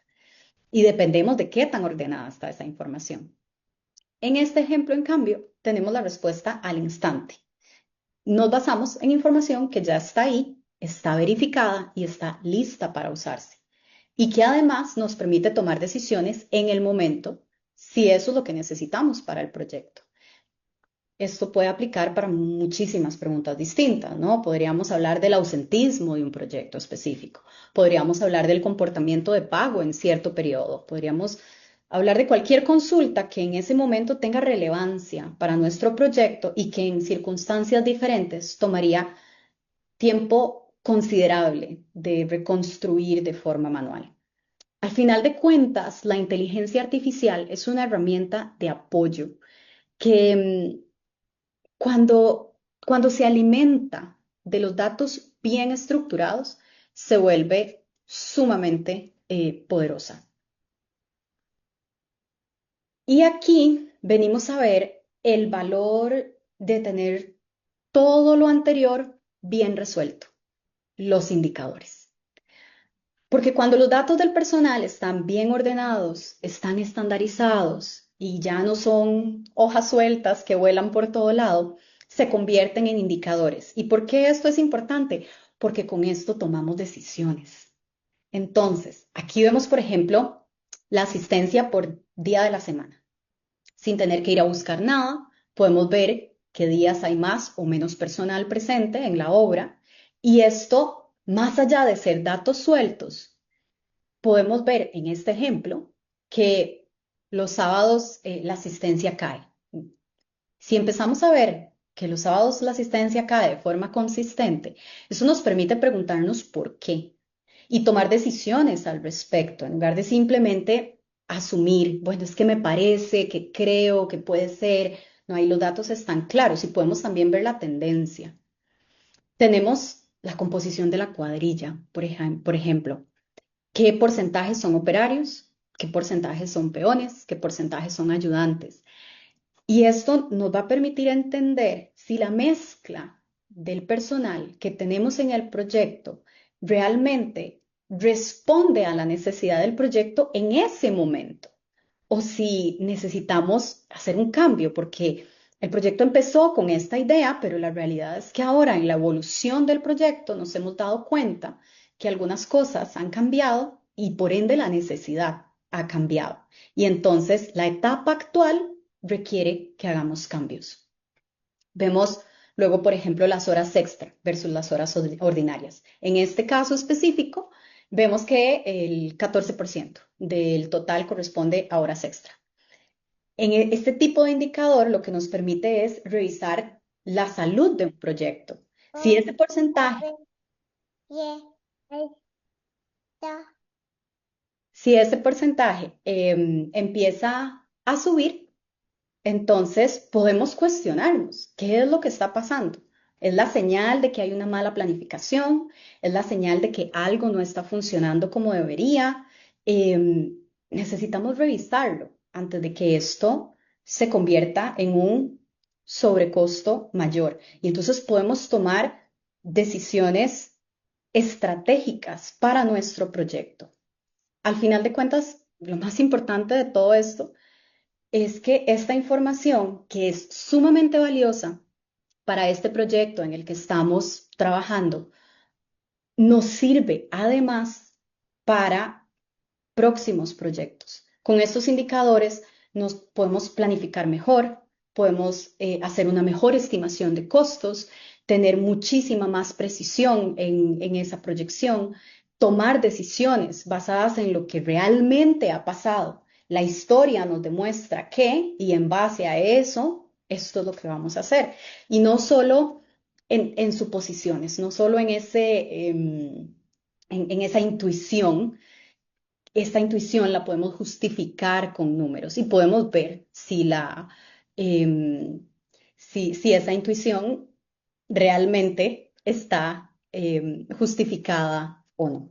y dependemos de qué tan ordenada está esa información. En este ejemplo, en cambio, tenemos la respuesta al instante. Nos basamos en información que ya está ahí, está verificada y está lista para usarse. Y que además nos permite tomar decisiones en el momento si eso es lo que necesitamos para el proyecto. Esto puede aplicar para muchísimas preguntas distintas, ¿no? Podríamos hablar del ausentismo de un proyecto específico, podríamos hablar del comportamiento de pago en cierto periodo, podríamos hablar de cualquier consulta que en ese momento tenga relevancia para nuestro proyecto y que en circunstancias diferentes tomaría tiempo considerable de reconstruir de forma manual. Al final de cuentas, la inteligencia artificial es una herramienta de apoyo que cuando se alimenta de los datos bien estructurados, se vuelve sumamente poderosa. Y aquí venimos a ver el valor de tener todo lo anterior bien resuelto, los indicadores. Porque cuando los datos del personal están bien ordenados, están estandarizados y ya no son hojas sueltas que vuelan por todo lado, se convierten en indicadores. ¿Y por qué esto es importante? porque con esto tomamos decisiones. Entonces, aquí vemos, por ejemplo, la asistencia por día de la semana. Sin tener que ir a buscar nada, podemos ver qué días hay más o menos personal presente en la obra. Y esto, más allá de ser datos sueltos, podemos ver en este ejemplo que los sábados la asistencia cae. Si empezamos a ver que los sábados la asistencia cae de forma consistente, eso nos permite preguntarnos por qué y tomar decisiones al respecto, en lugar de simplemente asumir, bueno, es que me parece, que creo, que puede ser. No, ahí los datos están claros y podemos también ver la tendencia. Tenemos la composición de la cuadrilla, por ejemplo. ¿Qué porcentajes son operarios? ¿Qué porcentajes son peones? ¿Qué porcentajes son ayudantes? Y esto nos va a permitir entender si la mezcla del personal que tenemos en el proyecto realmente responde a la necesidad del proyecto en ese momento o si necesitamos hacer un cambio, porque el proyecto empezó con esta idea, pero la realidad es que ahora en la evolución del proyecto nos hemos dado cuenta que algunas cosas han cambiado y por ende la necesidad ha cambiado. Y entonces la etapa actual requiere que hagamos cambios. Vemos luego, por ejemplo, las horas extra versus las horas ordinarias. En este caso específico, vemos que el 14% del total corresponde a horas extra. En este tipo de indicador lo que nos permite es revisar la salud de un proyecto. Si ese porcentaje, si ese porcentaje empieza a subir, entonces podemos cuestionarnos qué es lo que está pasando. ¿Es la señal de que hay una mala planificación? ¿Es la señal de que algo no está funcionando como debería? Necesitamos revisarlo antes de que esto se convierta en un sobrecosto mayor. Y entonces podemos tomar decisiones estratégicas para nuestro proyecto. Al final de cuentas, lo más importante de todo esto es que esta información, que es sumamente valiosa para este proyecto en el que estamos trabajando, nos sirve además para próximos proyectos. Con estos indicadores nos podemos planificar mejor, podemos hacer una mejor estimación de costos, tener muchísima más precisión en esa proyección, tomar decisiones basadas en lo que realmente ha pasado. La historia nos demuestra que, y en base a eso, esto es lo que vamos a hacer. Y no solo en suposiciones, no solo en en esa intuición. Esta intuición la podemos justificar con números y podemos ver em, si esa intuición realmente está justificada o no.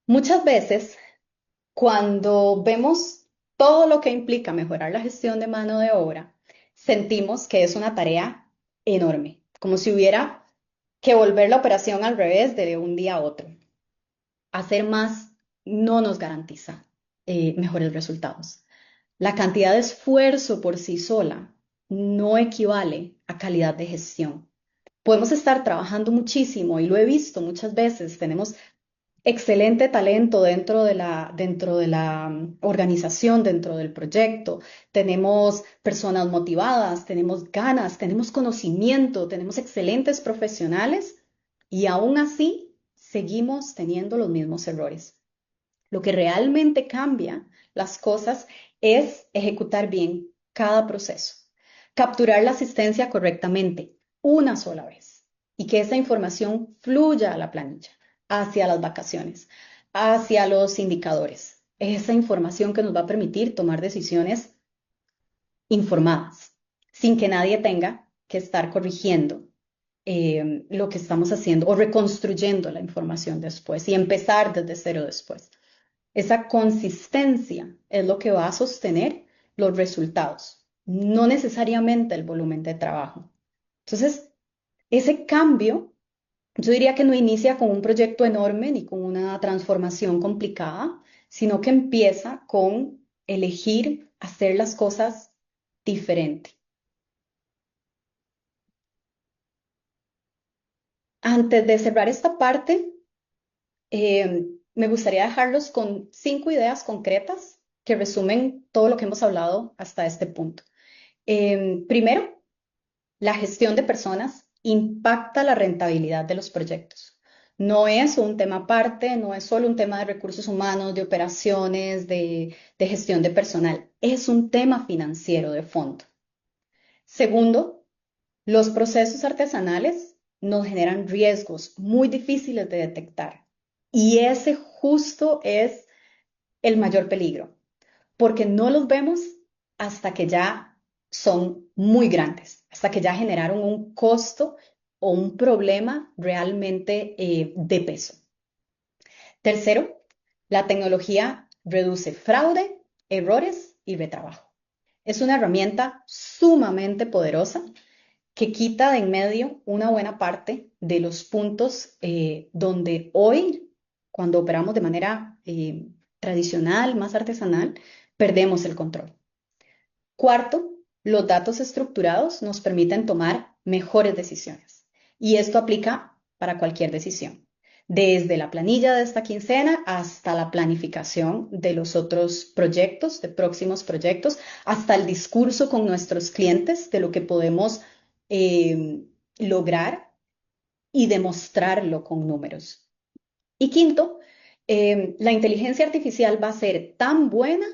Muchas veces, cuando vemos todo lo que implica mejorar la gestión de mano de obra, sentimos que es una tarea enorme, como si hubiera que volver la operación al revés de un día a otro. Hacer más no nos garantiza mejores resultados. La cantidad de esfuerzo por sí sola no equivale a calidad de gestión. Podemos estar trabajando muchísimo y lo he visto muchas veces, tenemos excelente talento dentro de la organización, dentro del proyecto, tenemos personas motivadas, tenemos ganas, tenemos conocimiento, tenemos excelentes profesionales y aún así seguimos teniendo los mismos errores. Lo que realmente cambia las cosas es ejecutar bien cada proceso, capturar la asistencia correctamente una sola vez y que esa información fluya a la planilla, hacia las vacaciones, hacia los indicadores. Esa información que nos va a permitir tomar decisiones informadas, sin que nadie tenga que estar corrigiendo lo que estamos haciendo o reconstruyendo la información después y empezar desde cero después. Esa consistencia es lo que va a sostener los resultados, no necesariamente el volumen de trabajo. Entonces, ese cambio, yo diría que no inicia con un proyecto enorme ni con una transformación complicada, sino que empieza con elegir hacer las cosas diferente. Antes de cerrar esta parte, me gustaría dejarlos con 5 ideas concretas que resumen todo lo que hemos hablado hasta este punto. Primero, la gestión de personas impacta la rentabilidad de los proyectos. No es un tema aparte, no es solo un tema de recursos humanos, de operaciones, de gestión de personal, es un tema financiero de fondo. Segundo, los procesos artesanales nos generan riesgos muy difíciles de detectar y ese justo es el mayor peligro, porque no los vemos hasta que ya son muy grandes, hasta que ya generaron un costo o un problema realmente de peso. Tercero, la tecnología reduce fraude, errores y retrabajo. Es una herramienta sumamente poderosa que quita de en medio una buena parte de los puntos donde hoy, cuando operamos de manera tradicional, más artesanal, perdemos el control. Cuarto, los datos estructurados nos permiten tomar mejores decisiones. Y esto aplica para cualquier decisión, desde la planilla de esta quincena hasta la planificación de los otros proyectos, de próximos proyectos, hasta el discurso con nuestros clientes de lo que podemos eh, lograr y demostrarlo con números. Y quinto, la inteligencia artificial va a ser tan buena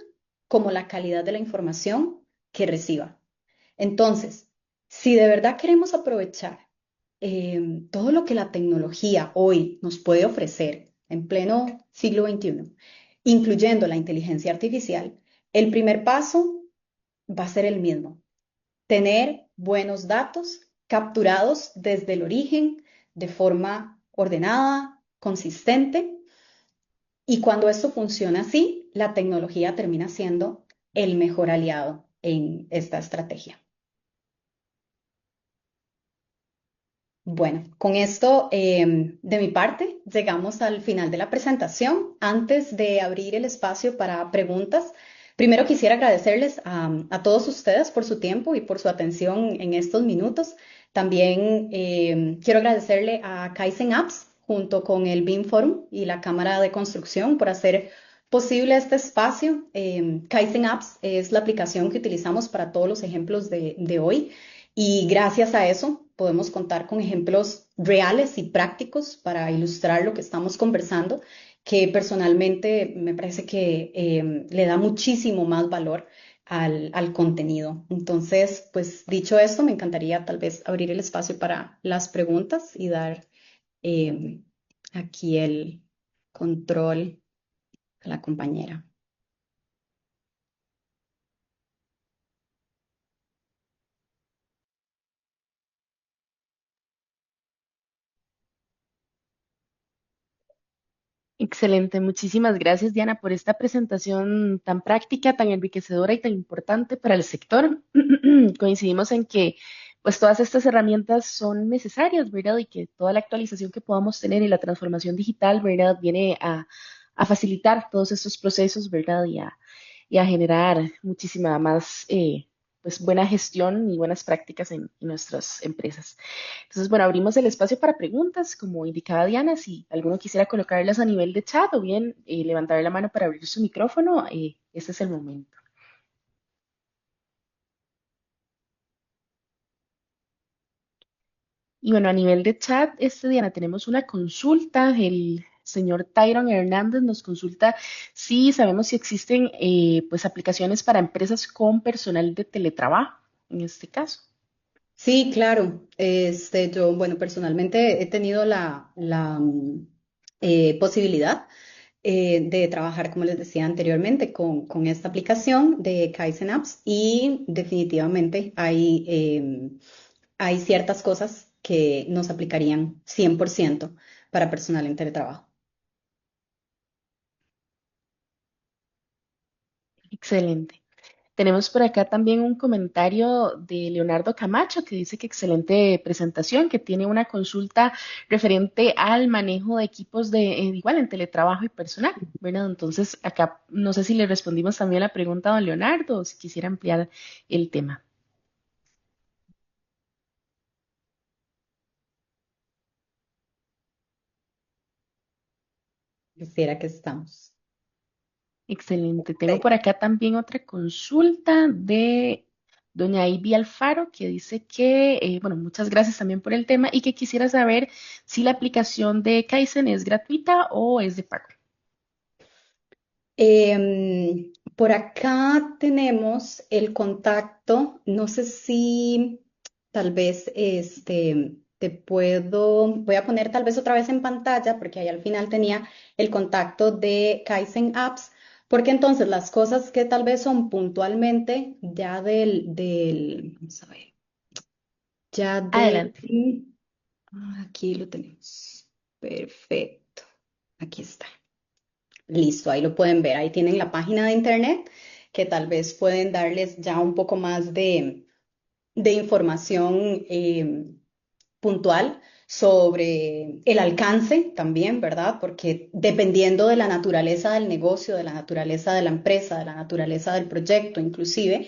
como la calidad de la información que reciba. Entonces, si de verdad queremos aprovechar todo lo que la tecnología hoy nos puede ofrecer en pleno siglo XXI, incluyendo la inteligencia artificial, el primer paso va a ser el mismo: tener buenos datos capturados desde el origen de forma ordenada, consistente, y cuando esto funciona así, la tecnología termina siendo el mejor aliado en esta estrategia. Bueno, con esto de mi parte llegamos al final de la presentación. Antes de abrir el espacio para preguntas, primero quisiera agradecerles a todos ustedes por su tiempo y por su atención en estos minutos. También quiero agradecerle a Kaizen Apps junto con el BIM Forum y la Cámara de Construcción por hacer posible este espacio. Kaizen Apps es la aplicación que utilizamos para todos los ejemplos de hoy. Y gracias a eso podemos contar con ejemplos reales y prácticos para ilustrar lo que estamos conversando, que personalmente me parece que le da muchísimo más valor al contenido. Entonces, pues dicho esto, me encantaría tal vez abrir el espacio para las preguntas y dar eh, aquí el control a la compañera. Excelente, muchísimas gracias Diana por esta presentación tan práctica, tan enriquecedora y tan importante para el sector. Coincidimos en que pues todas estas herramientas son necesarias, ¿verdad? Y que toda la actualización que podamos tener y la transformación digital, ¿verdad? Viene a facilitar todos estos procesos, ¿verdad? Y a generar muchísima más pues buena gestión y buenas prácticas en nuestras empresas. Entonces, bueno, abrimos el espacio para preguntas, como indicaba Diana, si alguno quisiera colocarlas a nivel de chat o bien levantar la mano para abrir su micrófono, este es el momento. Y bueno, a nivel de chat, Diana, tenemos una consulta. El señor Tyron Hernández nos consulta si sabemos si existen pues aplicaciones para empresas con personal de teletrabajo, en este caso. Sí, claro. Yo, bueno, personalmente he tenido la posibilidad de trabajar, como les decía anteriormente, con esta aplicación de Kaizen Apps y definitivamente hay ciertas cosas que nos aplicarían 100% para personal en teletrabajo. Excelente. Tenemos por acá también un comentario de Leonardo Camacho que dice que excelente presentación, que tiene una consulta referente al manejo de equipos de igual en teletrabajo y personal, ¿verdad? Entonces, acá no sé si le respondimos también la pregunta a don Leonardo o si quisiera ampliar el tema. Pareciera que estamos. Excelente. Tengo Sí. por acá también otra consulta de doña Ivy Alfaro que dice que, bueno, muchas gracias también por el tema y que quisiera saber si la aplicación de Kaizen es gratuita o es de pago. Por acá tenemos el contacto, no sé si tal vez voy a poner tal vez otra vez en pantalla porque ahí al final tenía el contacto de Kaizen Apps, porque entonces las cosas que tal vez son puntualmente ya vamos a ver, ya Adelante. aquí lo tenemos, perfecto, aquí está. Listo, ahí lo pueden ver. Ahí tienen la página de internet que tal vez pueden darles ya un poco más de información puntual sobre el alcance también, ¿verdad? Porque dependiendo de la naturaleza del negocio, de la naturaleza de la empresa, de la naturaleza del proyecto, inclusive,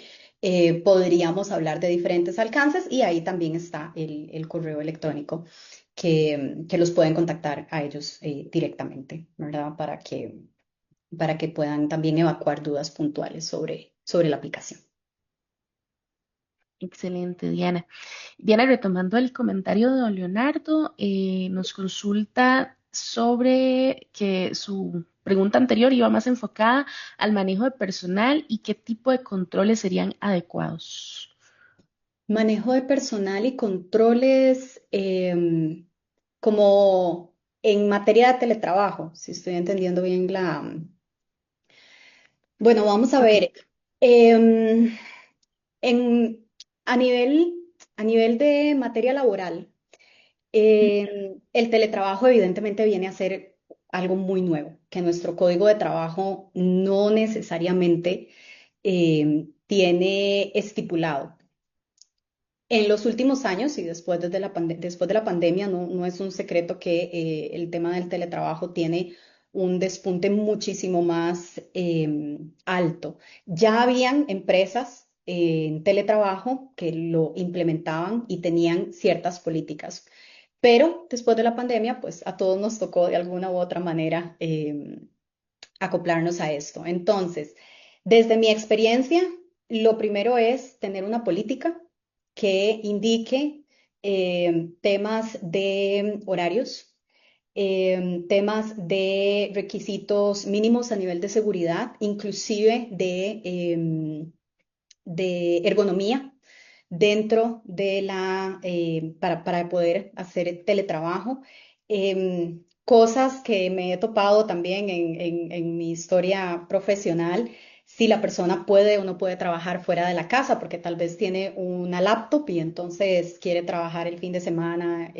podríamos hablar de diferentes alcances y ahí también está el correo electrónico que los pueden contactar a ellos directamente, ¿verdad? Para que puedan también evacuar dudas puntuales sobre la aplicación. Excelente, Diana. Diana, retomando el comentario de don Leonardo, nos consulta sobre que su pregunta anterior iba más enfocada al manejo de personal y qué tipo de controles serían adecuados. Manejo de personal y controles como en materia de teletrabajo, si estoy entendiendo bien Bueno, vamos a Ok. ver. em, en, a nivel de materia laboral, el teletrabajo evidentemente viene a ser algo muy nuevo, que nuestro código de trabajo no necesariamente tiene estipulado. En los últimos años y después de la pandemia, no es un secreto que el tema del teletrabajo tiene un despunte muchísimo más alto. Ya habían empresas en teletrabajo que lo implementaban y tenían ciertas políticas, pero después de la pandemia, pues a todos nos tocó de alguna u otra manera acoplarnos a esto. Entonces, desde mi experiencia, lo primero es tener una política que indique temas de horarios, temas de requisitos mínimos a nivel de seguridad, inclusive de ergonomía dentro para poder hacer teletrabajo. Cosas que me he topado también en mi historia profesional, si la persona puede o no puede trabajar fuera de la casa, porque tal vez tiene una laptop y entonces quiere trabajar el fin de semana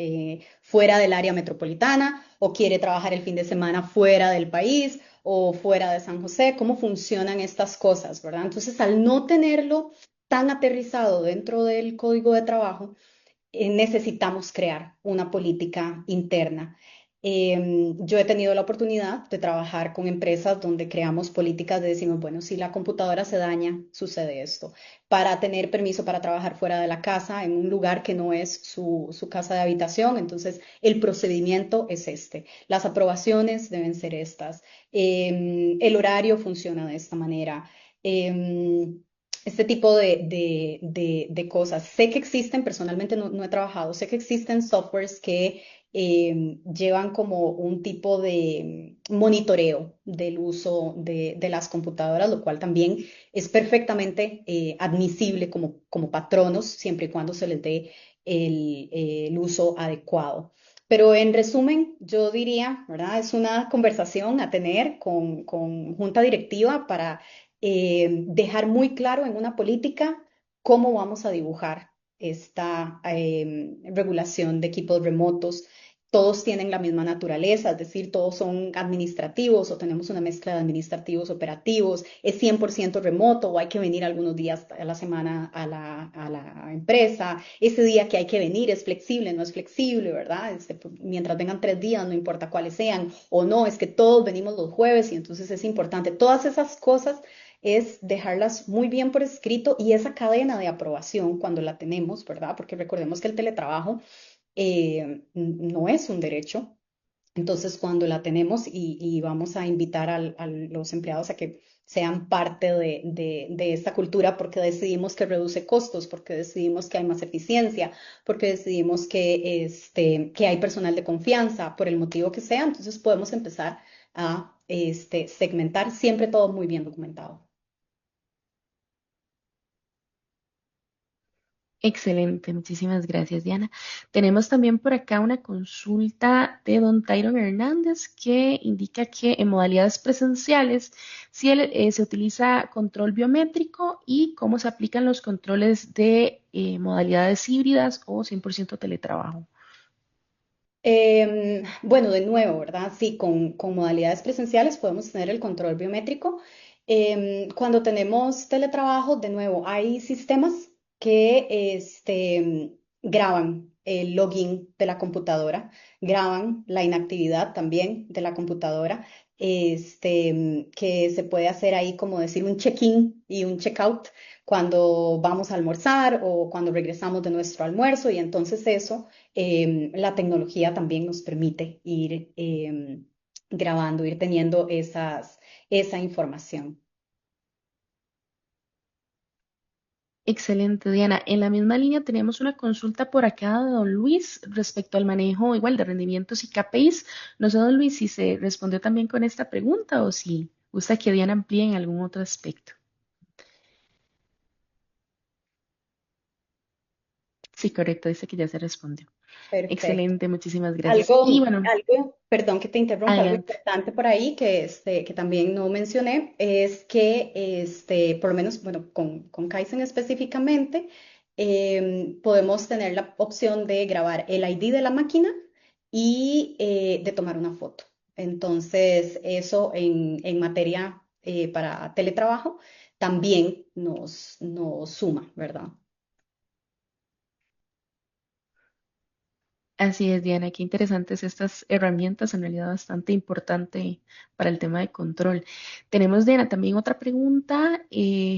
fuera del área metropolitana o quiere trabajar el fin de semana fuera del país o fuera de San José, cómo funcionan estas cosas, ¿verdad? Entonces, al no tenerlo tan aterrizado dentro del código de trabajo, necesitamos crear una política interna. Yo he tenido la oportunidad de trabajar con empresas donde creamos políticas de decimos, bueno, si la computadora se daña, sucede esto. Para tener permiso para trabajar fuera de la casa, en un lugar que no es su casa de habitación, entonces el procedimiento es este. Las aprobaciones deben ser estas. El horario funciona de esta manera. Este tipo de cosas. Sé que existen, personalmente no he trabajado, sé que existen softwares que llevan como un tipo de monitoreo del uso de las computadoras, lo cual también es perfectamente admisible como patronos, siempre y cuando se les dé el uso adecuado. Pero en resumen, yo diría, ¿verdad? Es una conversación a tener con junta directiva para dejar muy claro en una política cómo vamos a dibujar esta regulación de equipos remotos. Todos tienen la misma naturaleza, es decir, todos son administrativos o tenemos una mezcla de administrativos operativos, es 100% remoto o hay que venir algunos días a la semana a la empresa, ese día que hay que venir es flexible, no es flexible, ¿verdad? Mientras vengan 3 días, no importa cuáles sean, o no, es que todos venimos los jueves y entonces es importante. Todas esas cosas es dejarlas muy bien por escrito y esa cadena de aprobación cuando la tenemos, ¿verdad? Porque recordemos que el teletrabajo no es un derecho, Entonces, cuando la tenemos y vamos a invitar a los empleados a que sean parte de esta cultura porque decidimos que reduce costos, porque decidimos que hay más eficiencia, porque decidimos que hay personal de confianza, por el motivo que sea, entonces podemos empezar a segmentar, siempre todo muy bien documentado. Excelente, muchísimas gracias, Diana. Tenemos también por acá una consulta de don Tyron Hernández que indica que en modalidades presenciales si se utiliza control biométrico y cómo se aplican los controles de modalidades híbridas o 100% teletrabajo. Bueno, de nuevo, ¿verdad? Sí, con modalidades presenciales podemos tener el control biométrico. Cuando tenemos teletrabajo, de nuevo, hay sistemas que graban el login de la computadora, graban la inactividad también de la computadora, que se puede hacer ahí como decir un check-in y un check-out cuando vamos a almorzar o cuando regresamos de nuestro almuerzo y entonces eso la tecnología también nos permite ir grabando, ir teniendo esa información. Excelente, Diana. En la misma línea tenemos una consulta por acá de don Luis respecto al manejo igual de rendimientos y KPIs. No sé, don Luis, si se respondió también con esta pregunta o si gusta que Diana amplíe en algún otro aspecto. Sí, correcto, dice que ya se respondió. Perfecto. Excelente, muchísimas gracias. Y Algo, bueno, algo, perdón que te interrumpa, algo adelante. importante por ahí que también no mencioné es que, por lo menos, bueno, con Kaizen específicamente, podemos tener la opción de grabar el ID de la máquina y de tomar una foto. Entonces, eso en materia para teletrabajo también nos suma, ¿verdad? Así es, Diana, qué interesantes estas herramientas, en realidad bastante importante para el tema de control. Tenemos, Diana, también otra pregunta,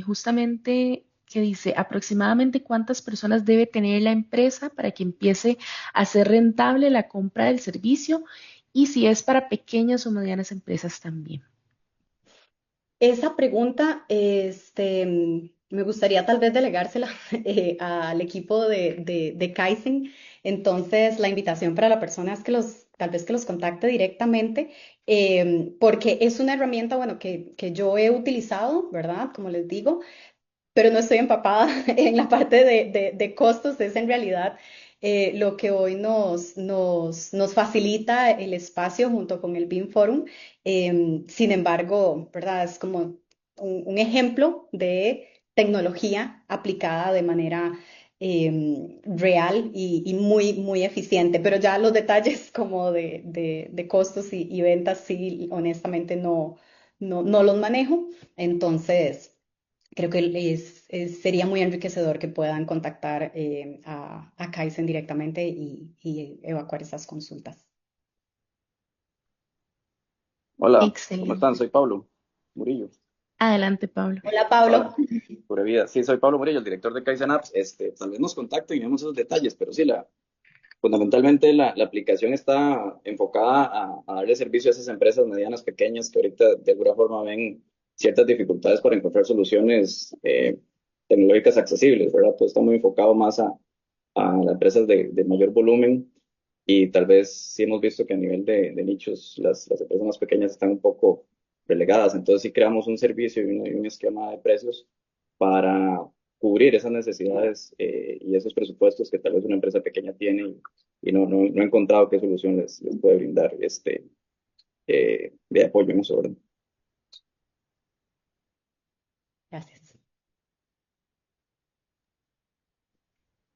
justamente que dice, aproximadamente cuántas personas debe tener la empresa para que empiece a ser rentable la compra del servicio y si es para pequeñas o medianas empresas también. Esa pregunta, me gustaría tal vez delegársela al equipo de Kaizen. Entonces, la invitación para la persona es que tal vez que los contacte directamente, porque es una herramienta, bueno, que yo he utilizado, ¿verdad? Como les digo, pero no estoy empapada en la parte de costos, es en realidad lo que hoy nos facilita el espacio junto con el BIM Forum. Sin embargo, ¿verdad? Es como un ejemplo de tecnología aplicada de manera real y muy, muy eficiente, pero ya los detalles como de costos y ventas, sí, honestamente no los manejo. Entonces, creo que sería muy enriquecedor que puedan contactar a Kaizen directamente y evacuar esas consultas. Hola, ¿cómo están? Excelente. Soy Pablo Murillo. Adelante, Pablo. Hola Pablo. Hola, pura vida. Sí, soy Pablo Murillo, el director de Kaizen Apps. Tal vez nos contacten y vemos esos detalles, pero sí, fundamentalmente la aplicación está enfocada a darle servicio a esas empresas medianas, pequeñas, que ahorita de alguna forma ven ciertas dificultades para encontrar soluciones tecnológicas accesibles, ¿verdad? Todo está muy enfocado más a las empresas de mayor volumen y tal vez sí hemos visto que a nivel de nichos las empresas más pequeñas están un poco relegadas. Entonces sí creamos un servicio y un esquema de precios para cubrir esas necesidades y esos presupuestos que tal vez una empresa pequeña tiene y no he encontrado qué solución les puede brindar de apoyo en eso, ¿verdad? Gracias.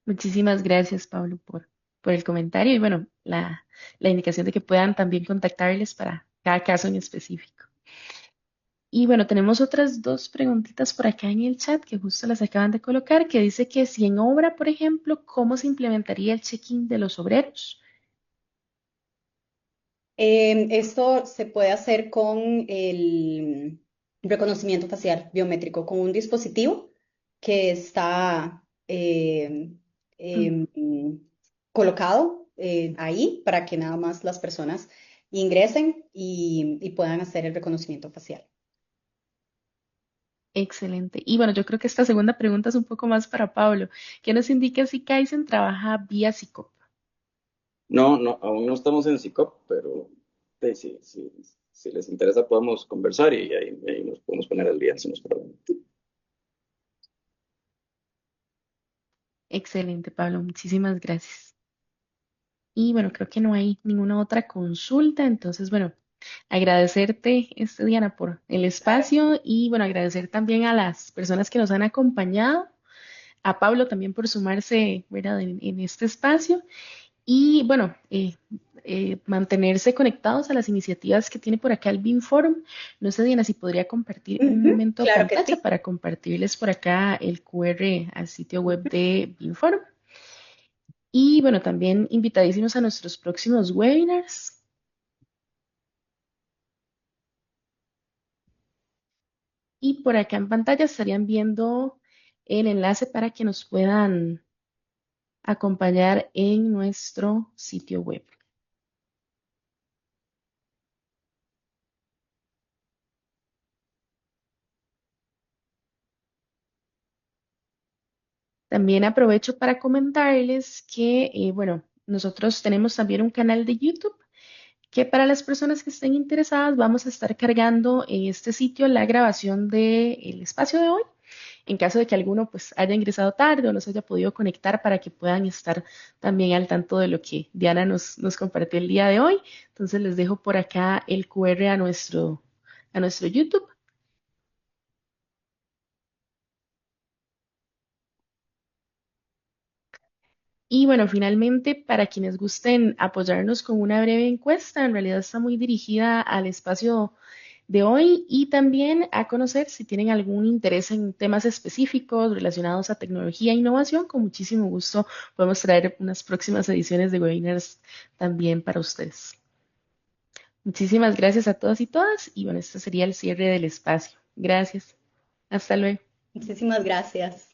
Muchísimas gracias, Pablo, por el comentario y bueno, la indicación de que puedan también contactarles para cada caso en específico. Y bueno, tenemos otras dos preguntitas por acá en el chat que justo las acaban de colocar, que dice que si en obra, por ejemplo, ¿cómo se implementaría el check-in de los obreros? Esto se puede hacer con el reconocimiento facial biométrico, con un dispositivo que está Mm, colocado ahí para que nada más las personas ingresen y puedan hacer el reconocimiento facial. Excelente. Y bueno, yo creo que esta segunda pregunta es un poco más para Pablo. ¿Qué nos indica si Kaizen trabaja vía SICOP? No, no, aún no estamos en SICOP, pero si les interesa podemos conversar y ahí nos podemos poner al día si nos preguntan. Excelente, Pablo. Muchísimas gracias. Y bueno, creo que no hay ninguna otra consulta. Entonces, bueno, agradecerte, Diana, por el espacio y bueno, agradecer también a las personas que nos han acompañado, a Pablo también por sumarse, ¿verdad? En este espacio. Y bueno, mantenerse conectados a las iniciativas que tiene por acá el BIM No sé, Diana, si podría compartir un Ujú, momento claro que pantalla sí. para compartirles por acá el QR al sitio web de BIM. Y bueno, también invitadísimos a nuestros próximos webinars. Y por acá en pantalla estarían viendo el enlace para que nos puedan acompañar en nuestro sitio web. También aprovecho para comentarles que, bueno, nosotros tenemos también un canal de YouTube que para las personas que estén interesadas vamos a estar cargando en este sitio la grabación del espacio de hoy, en caso de que alguno pues haya ingresado tarde o no se haya podido conectar para que puedan estar también al tanto de lo que Diana nos compartió el día de hoy. Entonces les dejo por acá el QR a nuestro YouTube. Y bueno, finalmente, para quienes gusten apoyarnos con una breve encuesta, en realidad está muy dirigida al espacio de hoy y también a conocer si tienen algún interés en temas específicos relacionados a tecnología e innovación. Con muchísimo gusto podemos traer unas próximas ediciones de webinars también para ustedes. Muchísimas gracias a todos y todas y bueno, este sería el cierre del espacio. Gracias. Hasta luego. Muchísimas gracias.